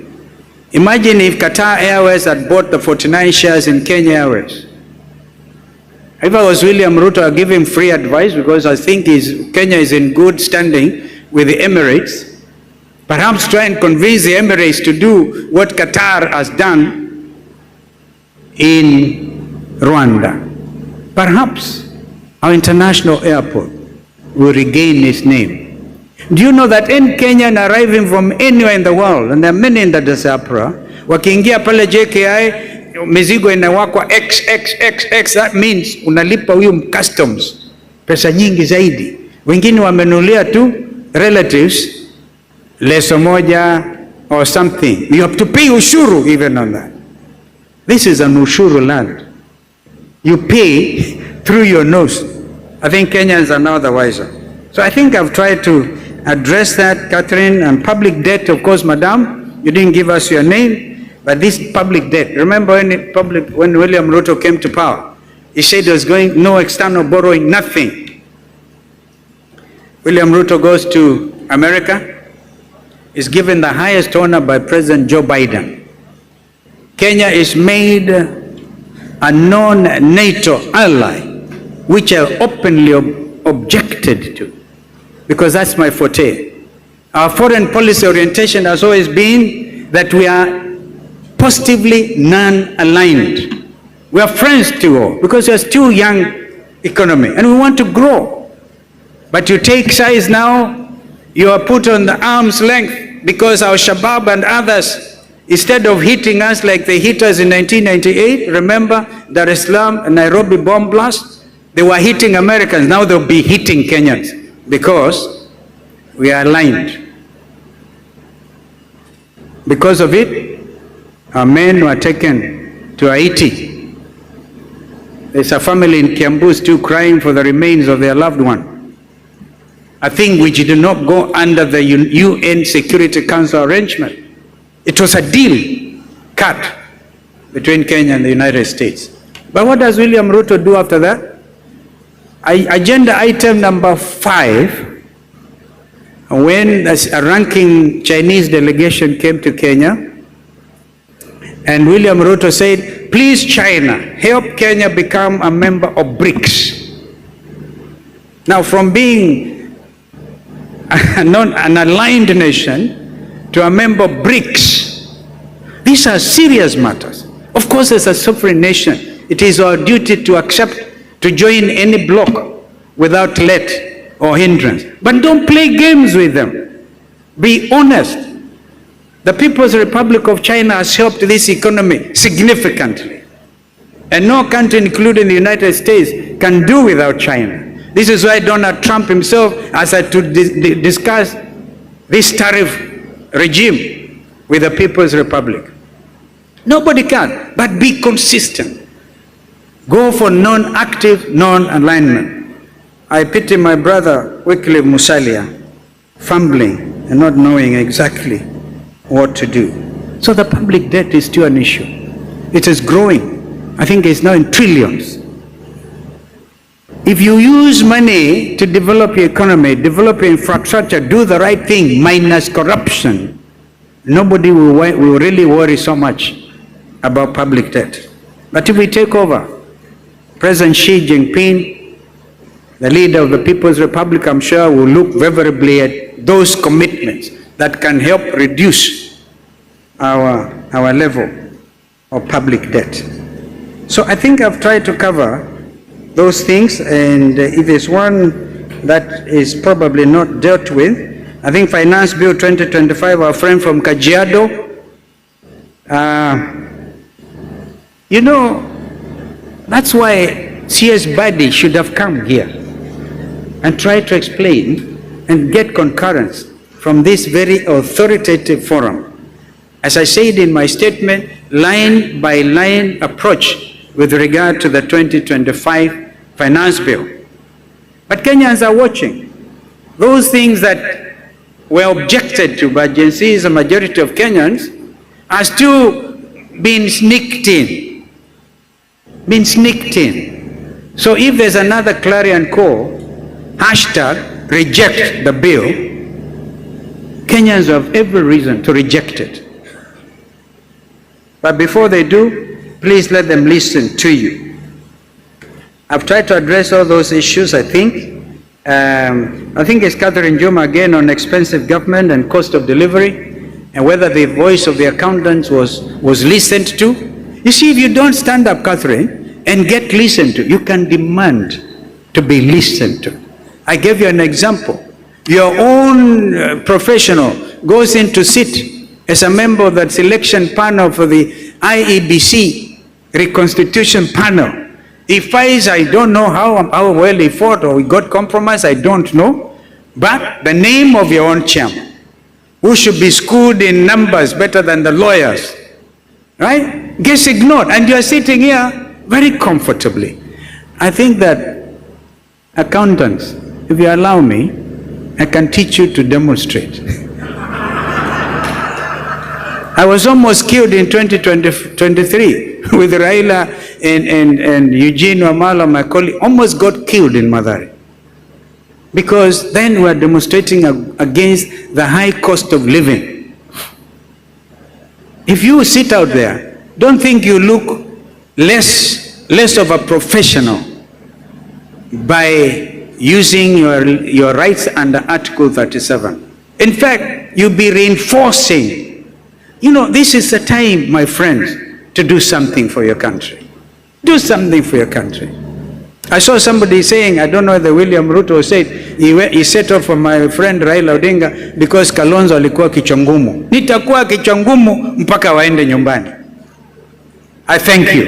Imagine if Qatar Airways had bought the 49 shares in Kenya Airways. If I was William Ruto, I'd give him free advice, because I think Kenya is in good standing with the Emirates. Perhaps try and convince the Emirates to do what Qatar has done in Rwanda. Perhaps our international airport will regain its name. Do you know that any Kenyan arriving from anywhere in the world, and there are many in the diaspora, wakiingia pale JKI, mizigo inawakwa XXXX, that means unalipa huyu customs pesa nyingi zaidi. Wengine wamenulia tu relatives leso moja or something. You have to pay ushuru even on that. This is an ushuru land. You pay through your nose. I think Kenyans are now the wiser. So I think I've tried to address that, Catherine. And public debt, of course, madam, you didn't give us your name, but this public debt, remember when William Ruto came to power, he said there was going no external borrowing, nothing. William Ruto goes to America, is given the highest honor by President Joe Biden. Kenya is made a non-NATO ally, which I openly objected to, because that's my forte. Our foreign policy orientation has always been that we are positively non-aligned. We are friends to all, because we are still young economy, and we want to grow. But you take sides now, you are put on the arm's length, because our Shabab and others, instead of hitting us like they hit us in 1998, remember Dar es Salaam and Nairobi bomb blast? They were hitting Americans, now they'll be hitting Kenyans, because we are aligned. Because of it, our men were taken to Haiti. There's a family in Kiambu still crying for the remains of their loved one. A thing which did not go under the UN Security Council arrangement. It was a deal cut between Kenya and the United States. But what does William Ruto do after that? Agenda item number 5, when a ranking Chinese delegation came to Kenya, and William Ruto said, please China, help Kenya become a member of BRICS. Now, from being an aligned nation to a member of BRICS, these are serious matters. Of course, as a sovereign nation, it is our duty to accept to join any bloc without let or hindrance. But don't play games with them. Be honest. The People's Republic of China has helped this economy significantly. And no country, including the United States, can do without China. This is why Donald Trump himself has had to discuss this tariff regime with the People's Republic. Nobody can, but be consistent. Go for non-active, non-alignment. I pity my brother, Wycliffe Musalia, fumbling and not knowing exactly what to do. So the public debt is still an issue. It is growing. I think it's now in trillions. If you use money to develop your economy, develop your infrastructure, do the right thing, minus corruption, nobody will really worry so much about public debt. But if we take over, President Xi Jinping, the leader of the People's Republic, I'm sure will look favorably at those commitments that can help reduce our level of public debt. So I think I've tried to cover those things, and if there's one that is probably not dealt with, I think Finance Bill 2025, our friend from Kajiado, you know, that's why CS Badi should have come here and try to explain and get concurrence from this very authoritative forum. As I said in my statement, line by line approach with regard to the 2025 Finance Bill. But Kenyans are watching. Those things that were objected to by Gen Z, a majority of Kenyans, are still being sneaked in. So if there's another clarion call, hashtag reject the bill, Kenyans have every reason to reject it. But before they do, please let them listen to you. I've tried to address all those issues, I think, I think it's Catherine Juma again on expensive government and cost of delivery, and whether the voice of the accountants was listened to. You see, if you don't stand up, Catherine, and get listened to, you can demand to be listened to. I gave you an example. Your own professional goes in to sit as a member of that selection panel for the IEBC reconstitution panel. He fights, I don't know how well he fought or he got compromised, I don't know. But the name of your own chairman, who should be schooled in numbers better than the lawyers, right, gets ignored. And you are sitting here very comfortably. I think that accountants, if you allow me, I can teach you to demonstrate. I was almost killed in 2023 with Raila and Eugene Wamala, my colleague, almost got killed in Mathare. Because then we were demonstrating against the high cost of living. If you sit out there, don't think you look less of a professional by using your rights under Article 37. In fact, you'll be reinforcing. You know, this is the time, my friends, to do something for your country. Do something for your country. I saw somebody saying, I don't know whether William Ruto said, he set off for my friend Raila Odinga because Kalonzo alikuwa kichwa ngumu. Nitakuwa kichwa ngumu mpaka waende nyumbani. I thank you.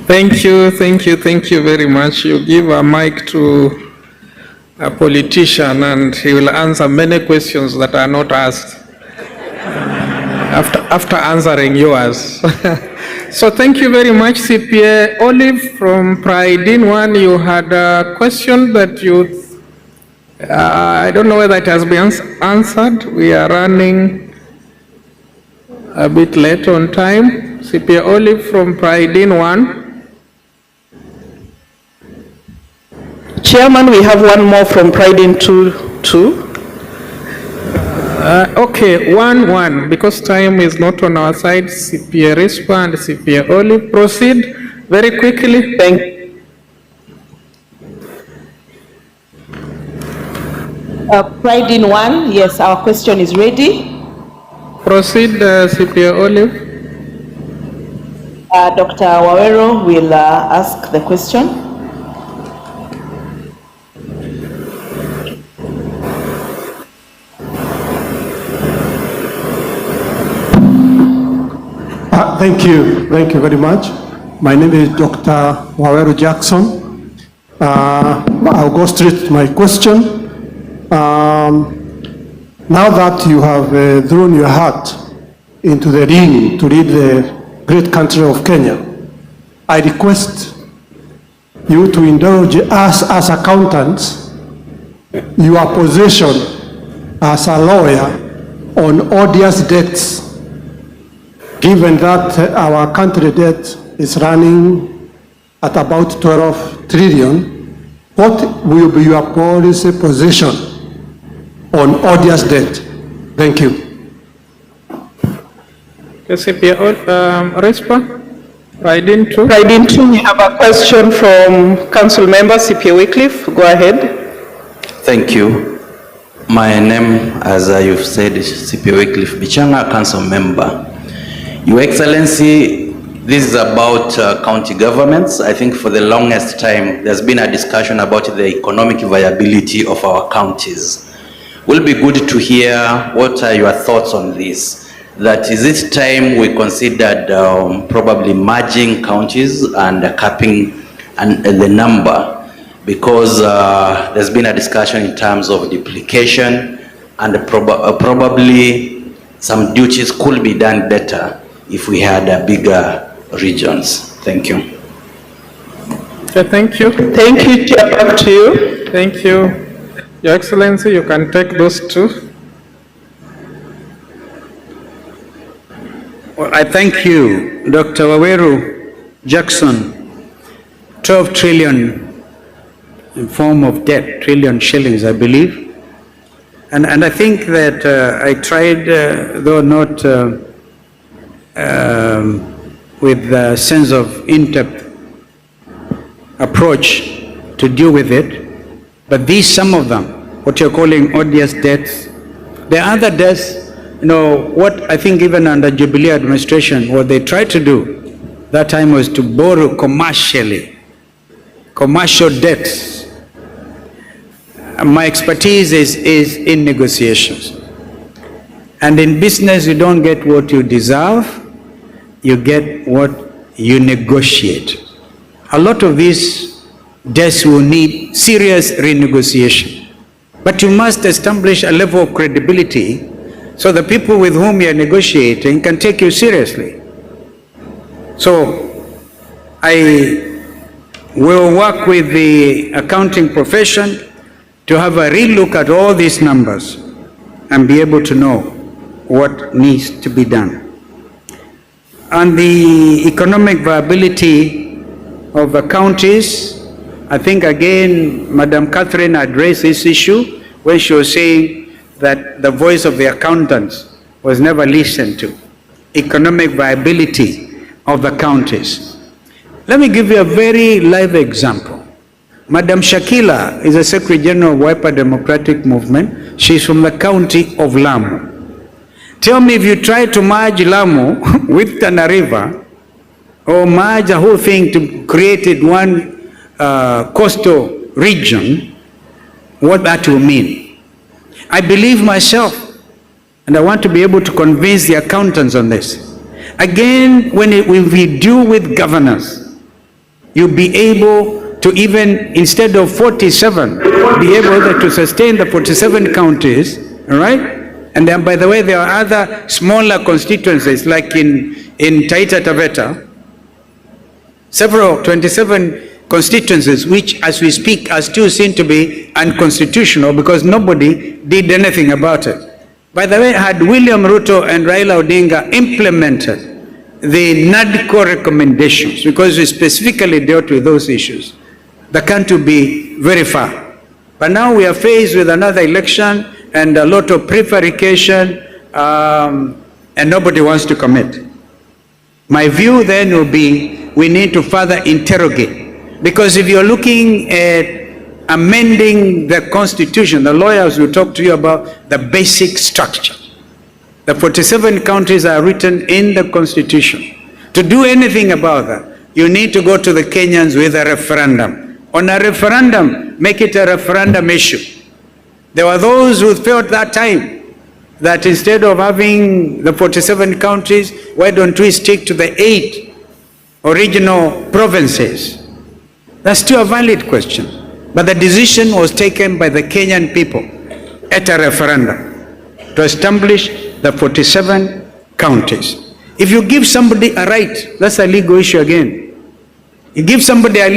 Thank you very much. You give a mic to a politician and he will answer many questions that are not asked after answering yours. So thank you very much, CPA. Olive from Pride in One, you had a question that I don't know whether it has been answered. We are running a bit late on time. CPA Olive from Pride in One. Chairman, we have one more from Pride in Two. Okay, one, because time is not on our side. CPA Rispa and CPA Olive, proceed very quickly. Pride in One, yes, our question is ready. Proceed, CPA Olive. Dr. Wawero will ask the question. Thank you very much. My name is Dr. Wawero Jackson. I'll go straight to my question. Now that you have thrown your heart into the ring to lead the great country of Kenya, I request you to indulge us as accountants your position as a lawyer on odious debts. Given that our country debt is running at about 12 trillion, what will be your policy position on odious debt? Thank you. Rispa, Pride in Two. Pride in Two, we have a question from Council Member CPA Wycliffe. Go ahead. Thank you. My name, as you've said, is CPA Wycliffe Bichanga, Council Member. Your Excellency, this is about county governments. I think for the longest time, there's been a discussion about the economic viability of our counties. Will be good to hear what are your thoughts on this. That is it time we considered probably merging counties and capping the number, because there's been a discussion in terms of duplication and probably some duties could be done better if we had bigger regions. Thank you. Okay, thank you. Thank you, Chair. Back to you. Thank you. Your Excellency, you can take those two. Well, I thank you, Dr. Wawero Jackson. 12 trillion in form of debt, trillion shillings, I believe. And I think that I tried, though not with a sense of in-depth approach to deal with it. But these, some of them, what you're calling odious debts, there are other debts, what I think even under Jubilee administration, what they tried to do that time was to borrow commercially, commercial debts. My expertise is in negotiations. And in business, you don't get what you deserve, you get what you negotiate. A lot of these debts will need serious renegotiation. But you must establish a level of credibility so the people with whom you are negotiating can take you seriously. So I will work with the accounting profession to have a real look at all these numbers and be able to know what needs to be done. On the economic viability of the counties, I think again, Madam Catherine addressed this issue when she was saying that the voice of the accountants was never listened to. Economic viability of the counties. Let me give you a very live example. Madam Shakila is the Secretary General of Wiper Democratic Movement. She's from the county of Lamu. Tell me, if you try to merge Lamu with Tana River, or merge the whole thing to create it one coastal region, what that will mean. I believe myself, and I want to be able to convince the accountants on this. Again, when we deal with governance, you'll be able to even, instead of 47, be able to sustain the 47 counties, all right? And then, by the way, there are other smaller constituencies, like in Taita Taveta, several 27 constituencies, which as we speak are still seen to be unconstitutional because nobody did anything about it. By the way, had William Ruto and Raila Odinga implemented the NADCO recommendations, because we specifically dealt with those issues, the country would be very far. But now we are faced with another election and a lot of prevarication, and nobody wants to commit. My view then will be, we need to further interrogate. Because if you're looking at amending the Constitution, the lawyers will talk to you about the basic structure. The 47 counties are written in the Constitution. To do anything about that, you need to go to the Kenyans with a referendum. On a referendum, make it a referendum issue. There were those who felt that time that instead of having the 47 counties, why don't we stick to the 8 original provinces? That's still a valid question. But the decision was taken by the Kenyan people at a referendum to establish the 47 counties. If you give somebody a right, that's a legal issue again. You give somebody a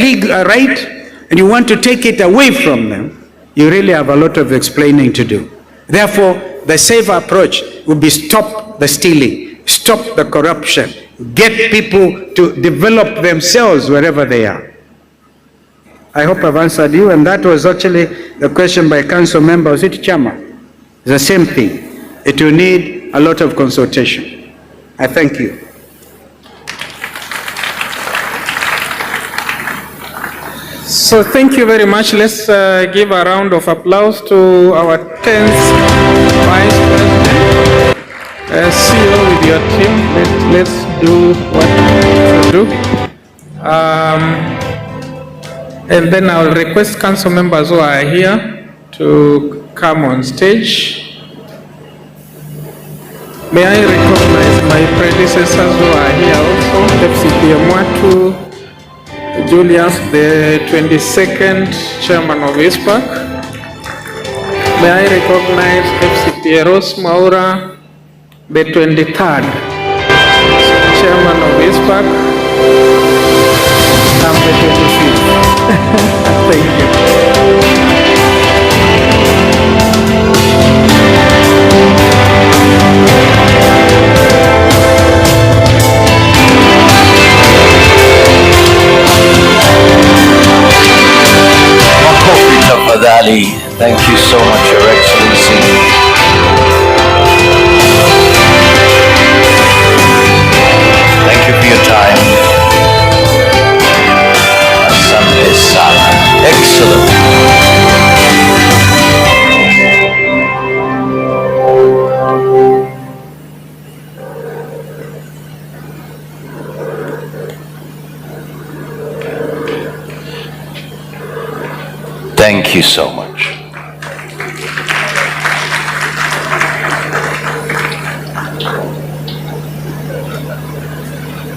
right and you want to take it away from them, you really have a lot of explaining to do. Therefore, the safe approach would be stop the stealing, stop the corruption, get people to develop themselves wherever they are. I hope I've answered you, and that was actually the question by council member, was it Chama? It's the same thing. It will need a lot of consultation. I thank you. So thank you very much. Let's give a round of applause to our 10th Vice President. CEO with your team. Let's do what we do. And then I'll request council members who are here to come on stage. May I recognize my predecessors who are here also, FCPA Mwatu, Julius, the 22nd Chairman of ICPAK. May I recognize FCPA Rose Maura, the 23rd Chairman of ICPAK. I'm the 25th. Thank you. Thank you so much, Your Excellency. Thank you for your time. Thank you so much.